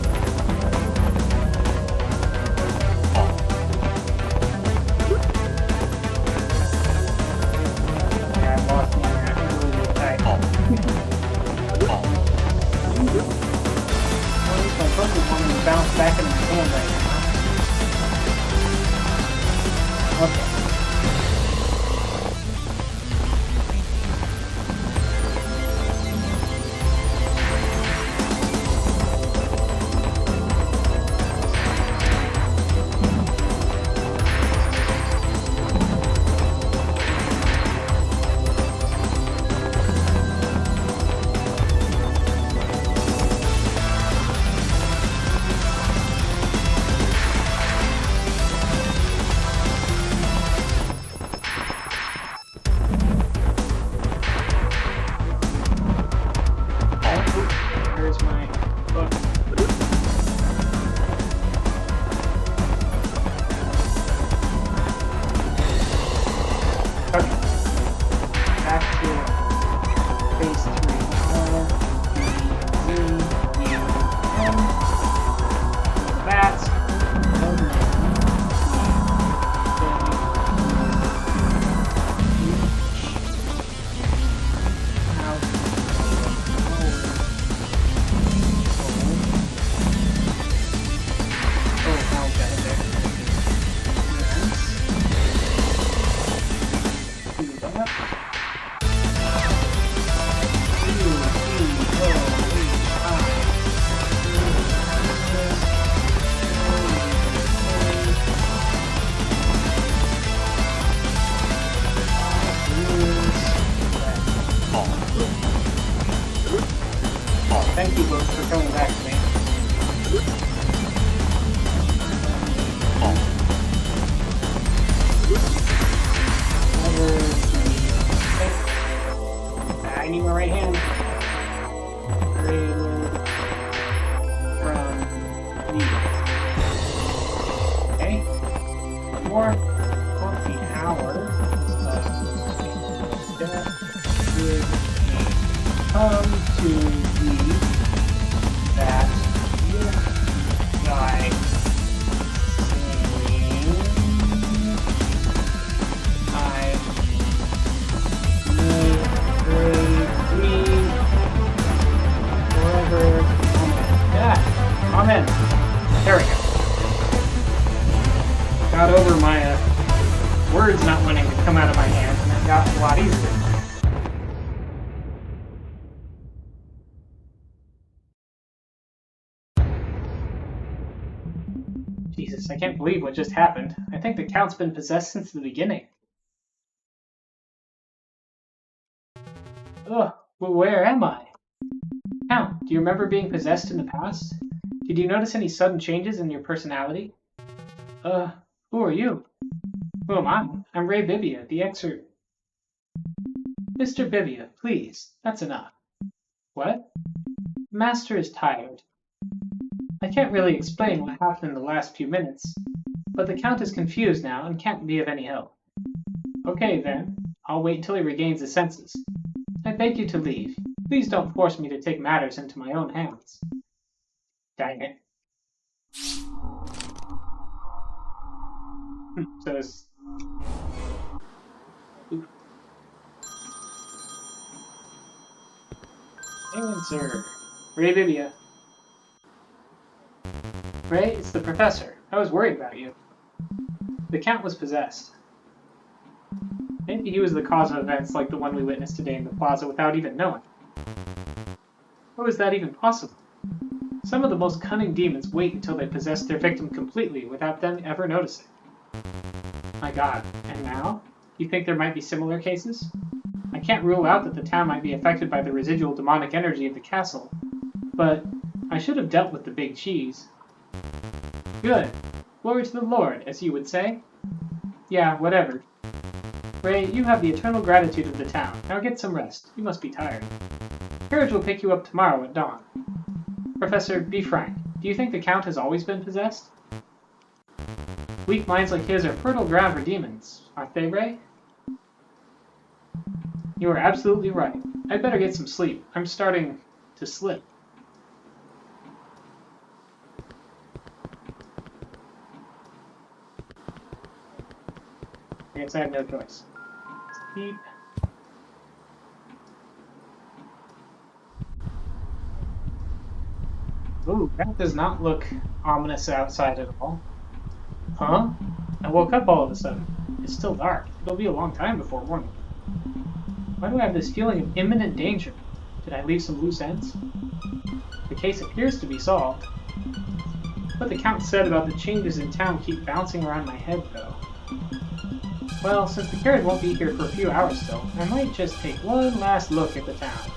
Yeah, I lost one. I think really tight. My focus wanting to bounce back in my hand right now. Okay. Thank you both for coming back to me. I need my right hand. Created from me. Okay. One more. 14 hours of death would come to that guy saying I may forever. Yeah, amen. There we go. Got over my words not wanting to come out of my hands, and it got a lot easier. Jesus, I can't believe what just happened. I think the Count's been possessed since the beginning. Ugh, well, where am I? Count, do you remember being possessed in the past? Did you notice any sudden changes in your personality? Who are you? Who am I? I'm Ray Bibia, the exor... Mr. Bibia, please, that's enough. What? Master is tired. I can't really explain what happened in the last few minutes, but the Count is confused now and can't be of any help. Okay then, I'll wait until he regains his senses. I beg you to leave. Please don't force me to take matters into my own hands. Dang it. So it's... Answer. Ray Bibia. Ray, it's the professor. I was worried about you. The Count was possessed. Maybe he was the cause of events like the one we witnessed today in the plaza without even knowing. How is that even possible? Some of the most cunning demons wait until they possess their victim completely without them ever noticing. My god, and now? You think there might be similar cases? I can't rule out that the town might be affected by the residual demonic energy of the castle, but I should have dealt with the big cheese. Good. Glory to the Lord, as you would say. Yeah, whatever. Ray, you have the eternal gratitude of the town. Now get some rest. You must be tired. Carriage will pick you up tomorrow at dawn. Professor, be frank. Do you think the Count has always been possessed? Weak minds like his are fertile ground for demons, aren't they, Ray? You are absolutely right. I'd better get some sleep. I'm starting to slip. I guess I have no choice. Sleep. Ooh, that does not look ominous outside at all. Huh? I woke up all of a sudden. It's still dark. It'll be a long time before morning. Why do I have this feeling of imminent danger? Did I leave some loose ends? The case appears to be solved. What the Count said about the changes in town keep bouncing around my head, though. Well, since the carriage won't be here for a few hours still, I might just take one last look at the town.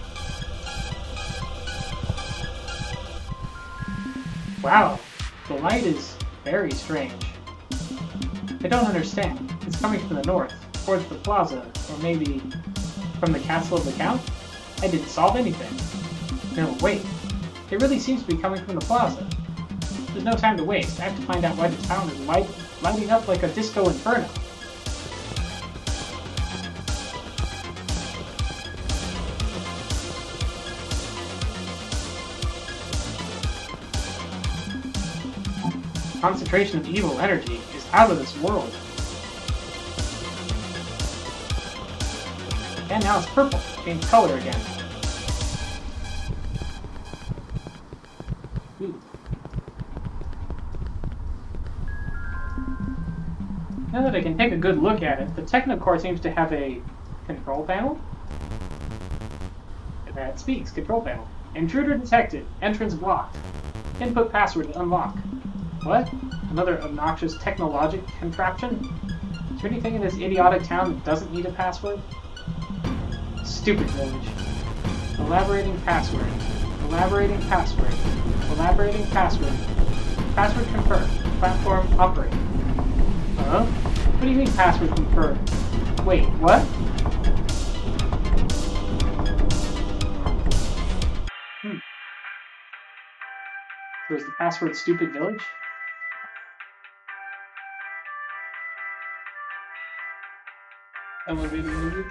Wow, the light is very strange. I don't understand. It's coming from the north, towards the plaza, or maybe from the castle of the Count? I didn't solve anything. No, wait. It really seems to be coming from the plaza. There's no time to waste. I have to find out why the town is lighting up like a disco inferno. Concentration of evil energy is out of this world. And now it's purple, changed color again. Ooh. Now that I can take a good look at it, the Technocore seems to have a control panel. That speaks, control panel. Intruder detected, entrance blocked. Input password to unlock. What? Another obnoxious technologic contraption? Is there anything in this idiotic town that doesn't need a password? Stupid village. Elaborating password. Elaborating password. Elaborating password. Password confirmed. Platform operating. Huh? What do you mean password confirmed? Wait, what? So is the password stupid village? Elevator music.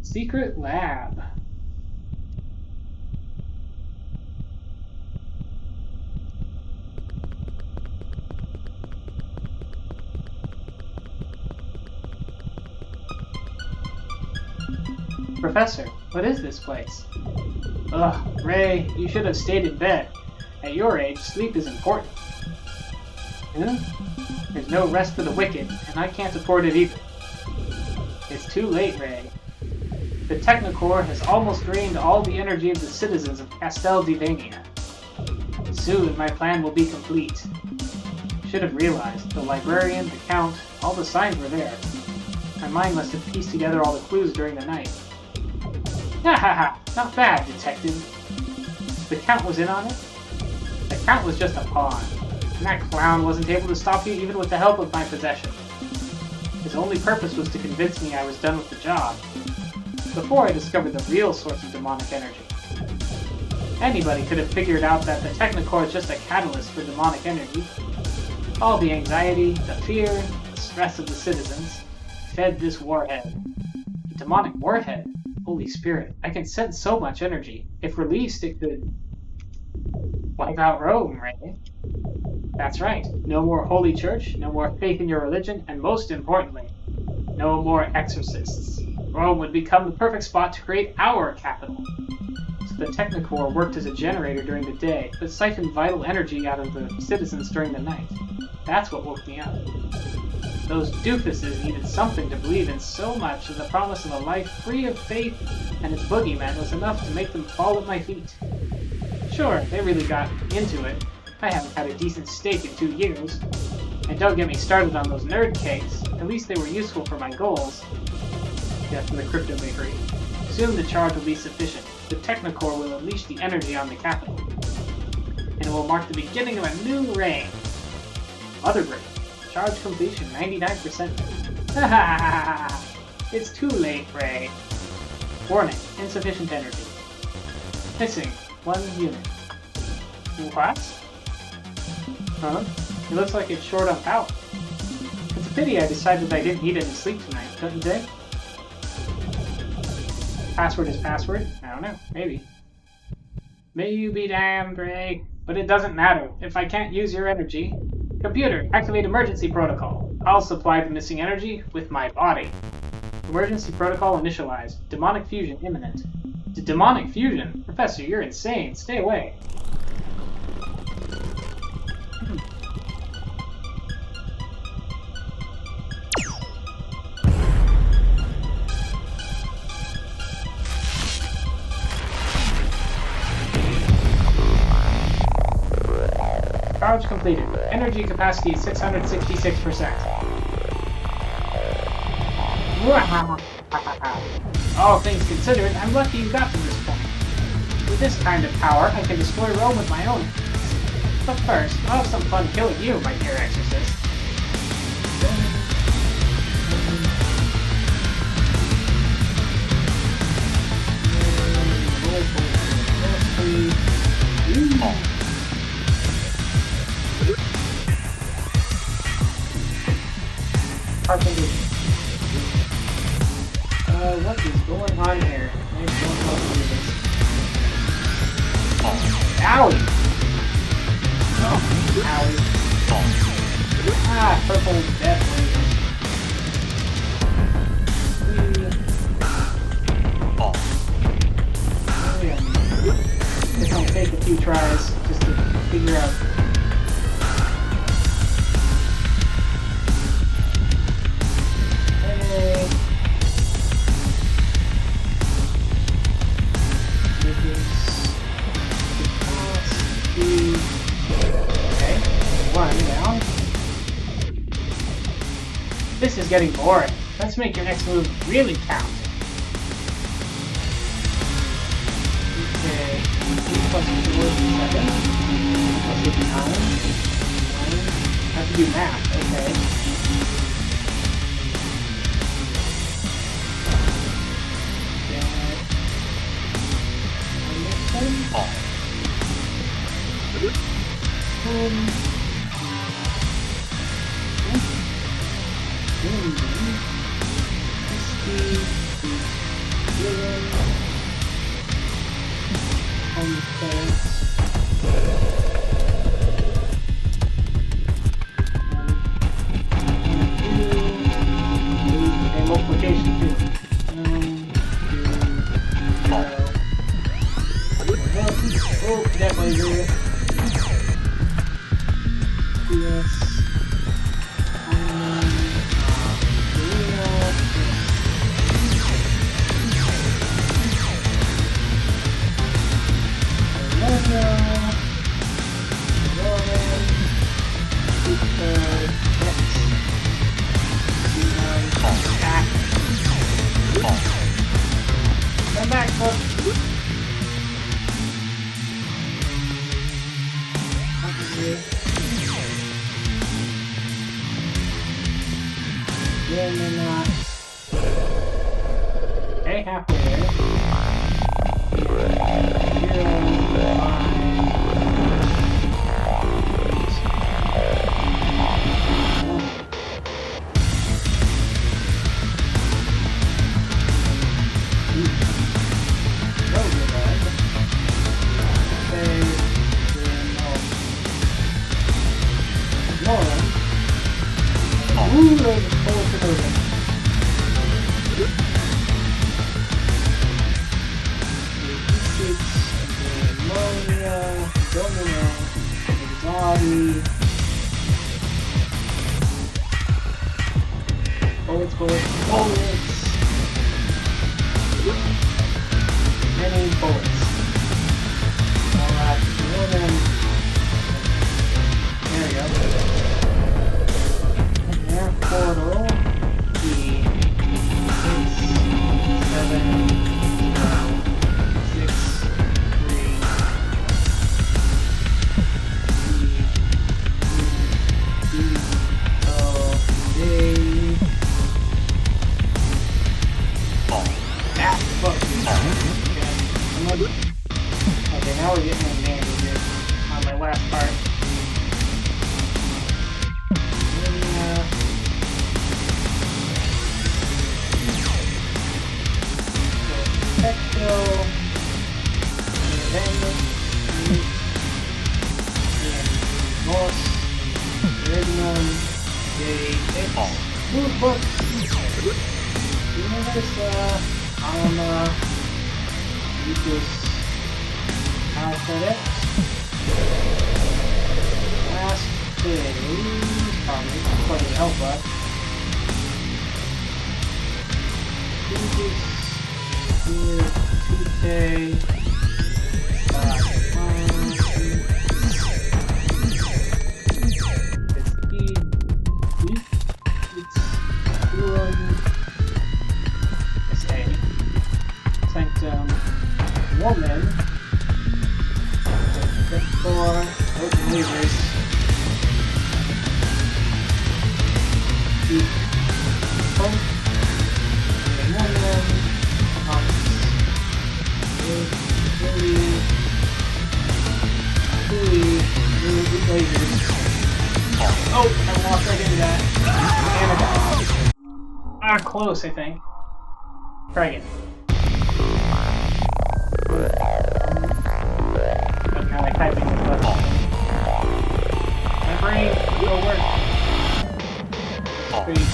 Secret lab. Professor, what is this place? Ugh, Ray, you should have stayed in bed. At your age, sleep is important. Huh? There's no rest for the wicked, and I can't afford it either. It's too late, Ray. The Technocore has almost drained all the energy of the citizens of Castel Divania. Soon, my plan will be complete. Should have realized. The librarian, the count, all the signs were there. My mind must have pieced together all the clues during the night. Ha ha ha! Not bad, detective. The count was in on it? The count was just a pawn. And that clown wasn't able to stop you even with the help of my possession. His only purpose was to convince me I was done with the job. Before I discovered the real source of demonic energy. Anybody could have figured out that the Technocore is just a catalyst for demonic energy. All the anxiety, the fear, the stress of the citizens fed this warhead. A demonic warhead? Holy Spirit, I can sense so much energy. If released, it could wipe out Rome, right? That's right. No more Holy Church, no more faith in your religion, and most importantly, no more exorcists. Rome would become the perfect spot to create our capital. So the Technocore worked as a generator during the day, but siphoned vital energy out of the citizens during the night. That's what woke me up. Those doofuses needed something to believe in so much that the promise of a life free of faith and its boogeyman was enough to make them fall at my feet. Sure, they really got into it. I haven't had a decent steak in 2 years. And don't get me started on those nerd cakes. At least they were useful for my goals. Yeah, from the crypto bakery. Soon the charge will be sufficient. The Technocore will unleash the energy on the capital. And it will mark the beginning of a new reign. Mother brain. Charge completion 99%. It's too late, Ray. Warning, insufficient energy. Missing 1 unit. What? Huh? It looks like it's short on power. It's a pity I decided I didn't need any sleep tonight, don't you think? Password is password? I don't know, maybe. May you be damned, Ray. But it doesn't matter if I can't use your energy. Computer, activate emergency protocol. I'll supply the missing energy with my body. Emergency protocol initialized. Demonic fusion imminent. Demonic fusion? Professor, you're insane. Stay away. Charge completed. Energy capacity 666%. All things considered, I'm lucky you got to this point. With this kind of power, I can destroy Rome with my own. But first, I'll have some fun killing you, my dear exorcist. What is going on here? I don't know how to do this. Owie! Oh, owie. Ah, purple death laser. It's gonna take a few tries just to figure out. Okay, 1 down. This is getting boring. Let's make your next move really count. Okay, 3 plus 4 is 7. Plus 9. I have to do math, okay. Multiplication too. Oh, definitely do it. Yes. Come back, folks. Yeah, and then, okay, halfway there. 0, 6, bullets. Alright, woman. There we go. There, portal. E. 6, 7, 6, 3. Okay, now we're getting in dandy here on my last part. Texto, Moss, Redmond, Mood book. Lucas Alphabet. Last day, probably Alpha. Lucas here, Tuesday. Woman, for open levers, deep pump, woman, lasers. Oh, I walked right into that. And I got close, I think. Try again. I'm kind of like typing this button. My brain will work. Pretty.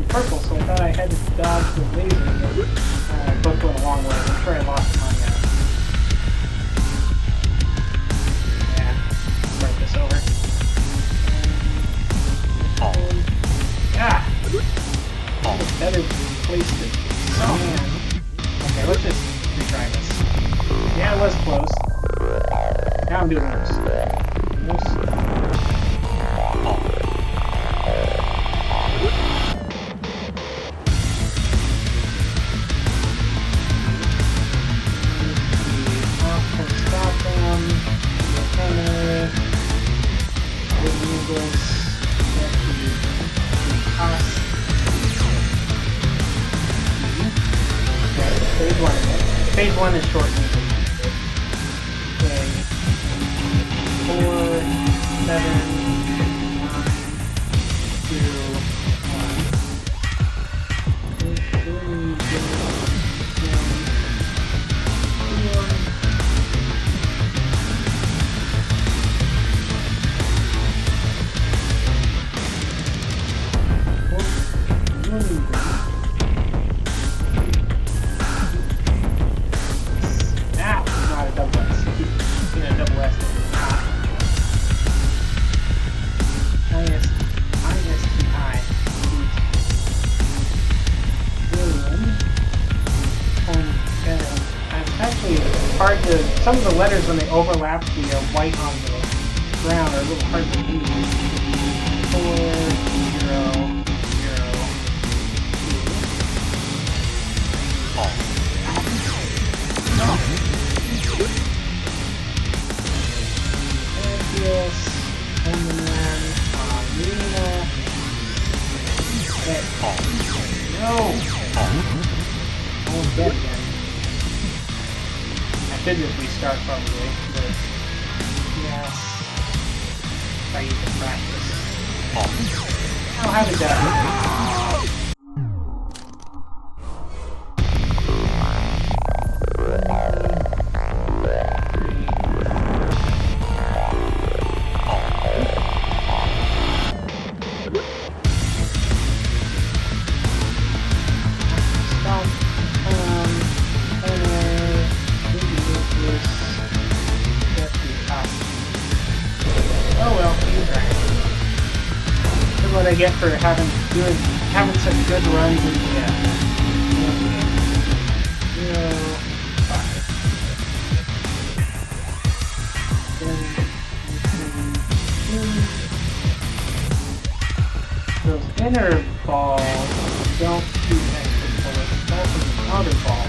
Purple, so I thought I had to dodge the laser, but both went a long way. I'm sure I lost my yeah, start this over. It's better place to okay, let's just retry this. Yeah, it was close. Now I'm doing worse. Phase 1 is short. Okay. 4, 7, 2, some of the letters, when they overlap the white on the ground, are a little hard to read. 4, 0, 0, 2. Ambius, Homeland, Marina. No! Almost dead again. I should just restart probably, but yes. I use the practice. Oh, how did that? What I get for having such good runs in the 0, 5. Those inner balls don't do extra bullets, all from the outer balls.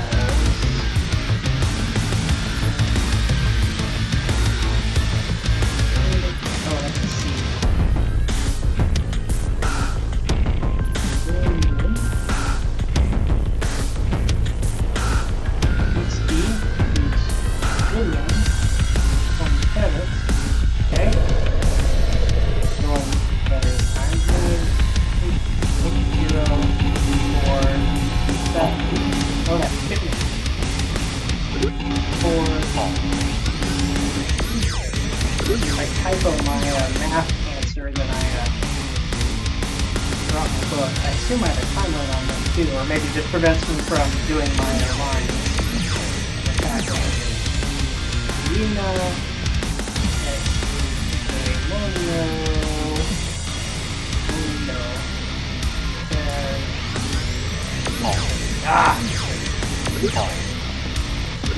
Oh, that's a C. I typo my math answer that I brought in the book. I assume I have a time limit on them too, or maybe just prevents me from doing my lines. Rena,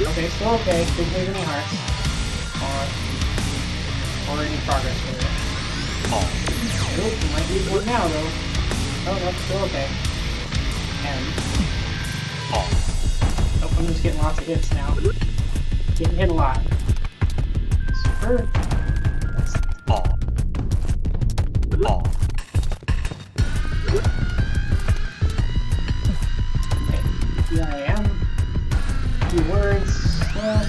okay, still okay. Didn't leave any hearts. Or any progress with it. Nope, might need one now though. Oh, that's still okay. And oh, I'm just getting lots of hits now. Getting hit a lot. Super. Okay, here I am. A few words. Well,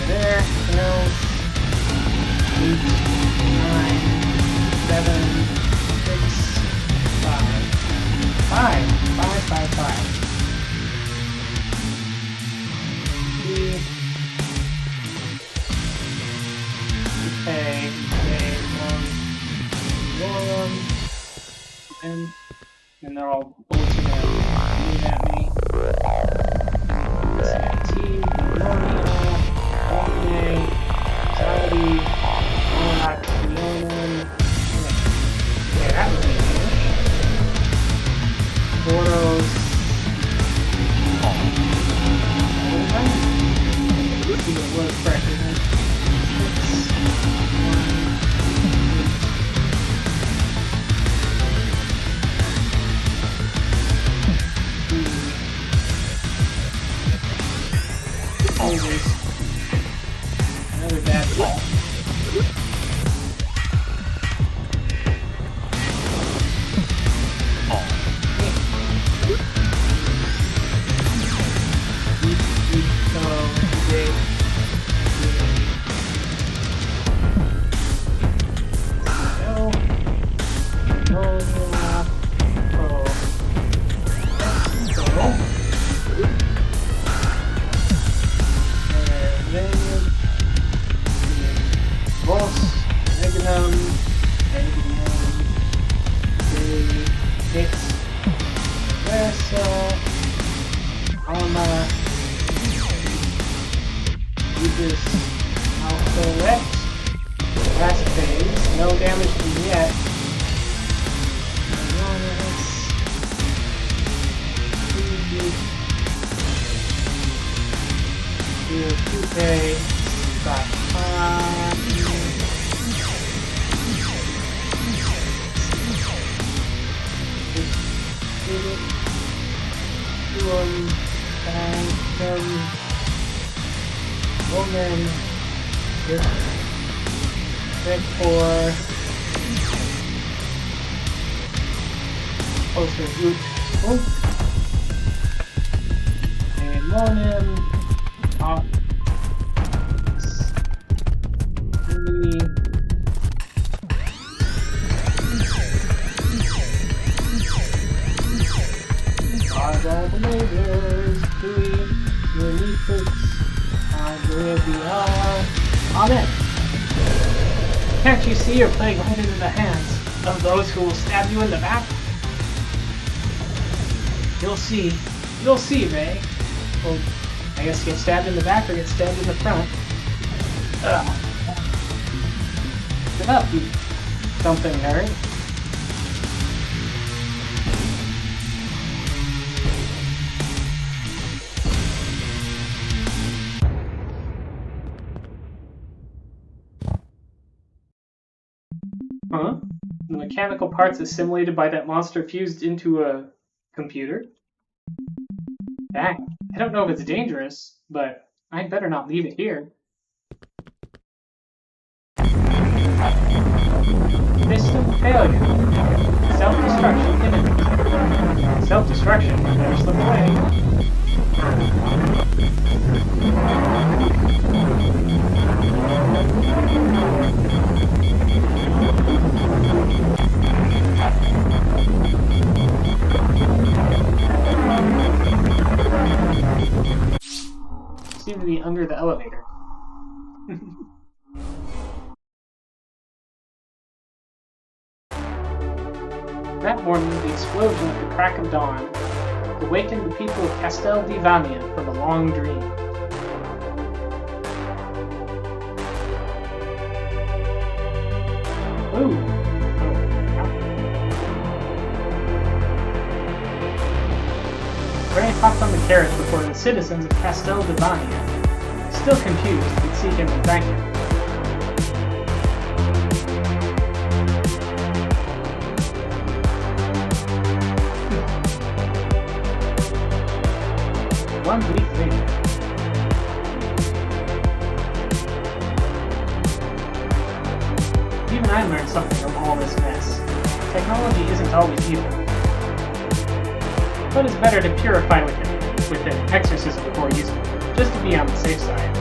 there, 8, 9, 7, 6, 5. and they're all bullets in there. Move at me. T, Pneumonia, Acne, Anxiety, Monoxidil. Okay, that was easy. Boros. Let's see what was correctly then. 6, 1, another bad ball. Last phase, no damage to me yet. Okay, got one, woman. This trick for closer root. And woman. All the neighbors, Amen. Can't you see you're playing right into the hands of those who will stab you in the back? You'll see, Ray. Well, I guess get stabbed in the back or get stabbed in the front. Get up, you something nerd. Huh? The mechanical parts assimilated by that monster fused into a computer? Dang, I don't know if it's dangerous, but I'd better not leave it here. Distant failure. Self-destruction imminent. Self-destruction? Better slip away. Seem to be under the elevator. That morning, the explosion at the crack of dawn awakened the people of Castel di Vania from a long dream. Ooh. Ray hopped on the carriage before the citizens of Castel di Vania. Still confused, could see him and thank him. One week later. Even I learned something from all this mess. Technology isn't always evil. But it's better to purify with an exorcism before using it, just to be on the safe side.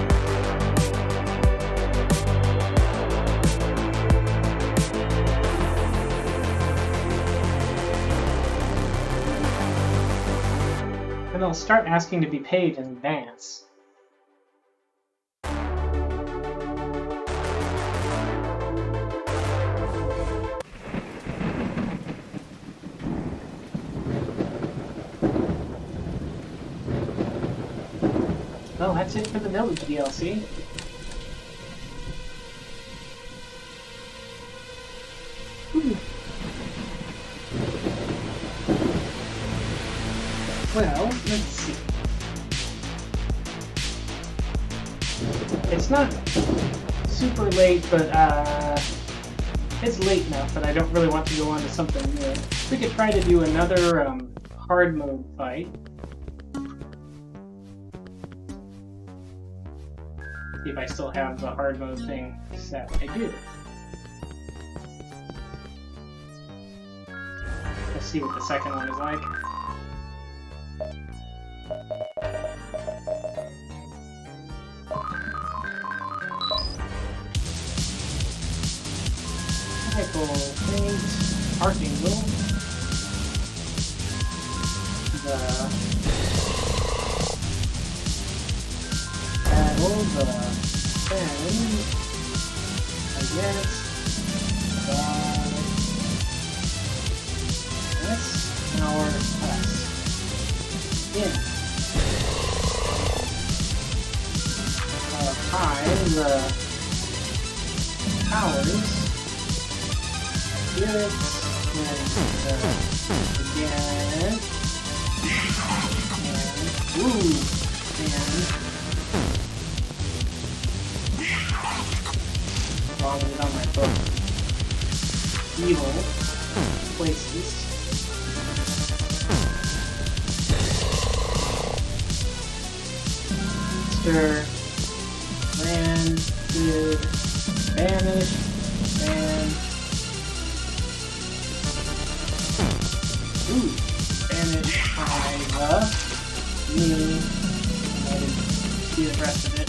And they'll start asking to be paid in advance. Well, that's it for the Village DLC. Well, let's see. It's not super late, but it's late enough that I don't really want to go on to something new. We could try to do another hard mode fight. See if I still have the hard mode thing set. I do. Let's see what the second one is like. Rifle, paint, archangel, the battle, the pen, I guess, this, our S. Yeah. High, the towers. Spirits, and again, and ooh, and following it on my book. Evil places. Mr. Vanish. And... Ooh. Vanish. Iva. Me. I didn't see the rest of it.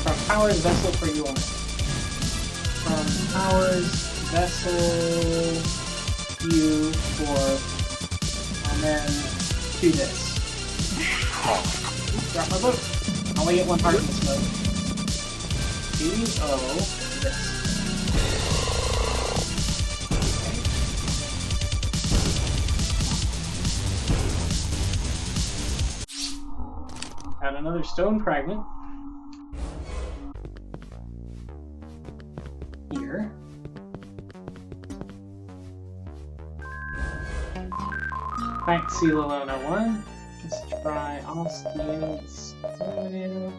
From Power's Vessel for you only. From Power's Vessel you for, and then do this. Drop my book. I only get one part in this mode. D-O, this. Got another stone fragment. Here. Thanks, CeeLo101. Let's try Austin's Avenue.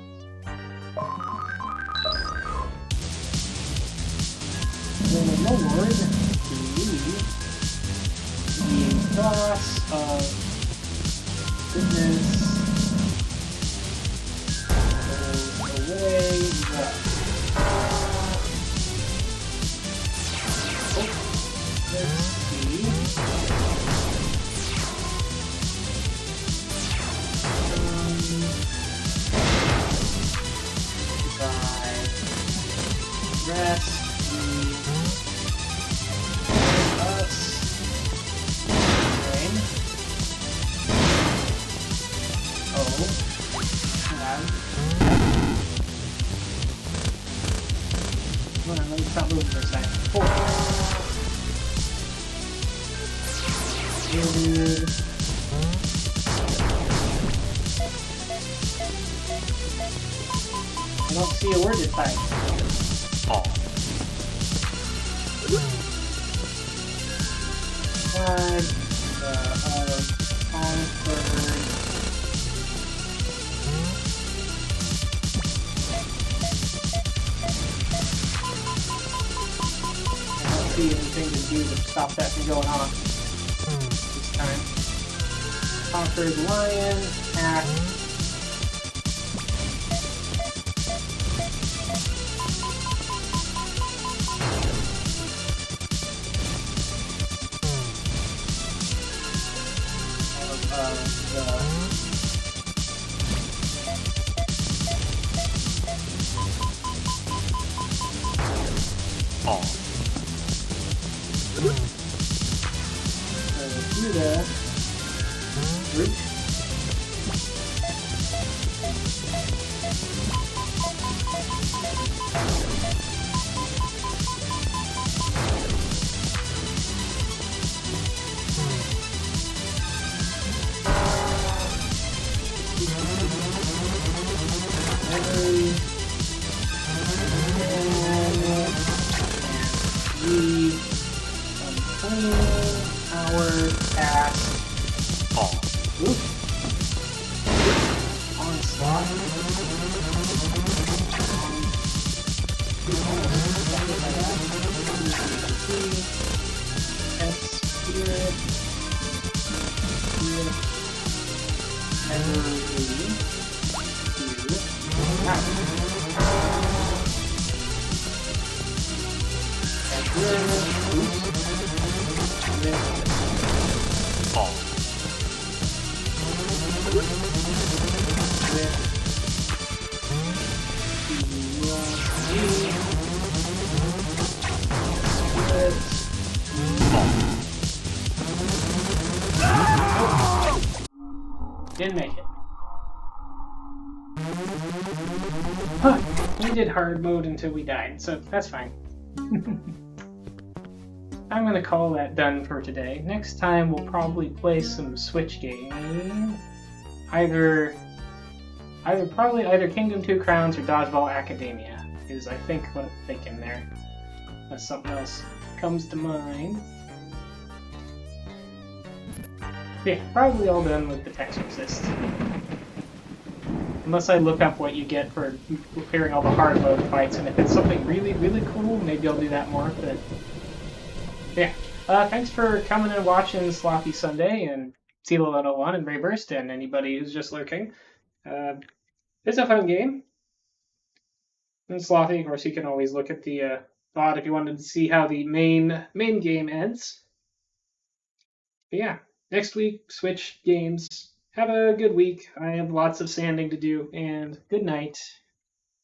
Then Lord, the cross of goodness goes away. Let's see. Rest. Let me stop moving for a second. 4. I don't see a word this time. See anything to do to stop that from going on this time. Conquered lion, attack. Do the root. Our cast. Oop. Onslaught. Spirit. Energy. Didn't make it. Huh. We did hard mode until we died, so that's fine. I'm gonna call that done for today. Next time we'll probably play some Switch game. Either Kingdom 2 Crowns or Dodgeball Academia is I think what I'm thinking there. Unless something else comes to mind. Yeah, probably all done with the Textorcist. Unless I look up what you get for clearing all the hard mode fights, and if it's something really, really cool, maybe I'll do that more. But yeah, thanks for coming and watching Sloppy Sunday, and Tila 101 and Rayburst, and anybody who's just lurking. It's a fun game. And Slothy, of course, you can always look at the VOD if you wanted to see how the main game ends. But yeah, next week, Switch games. Have a good week. I have lots of sanding to do, and good night.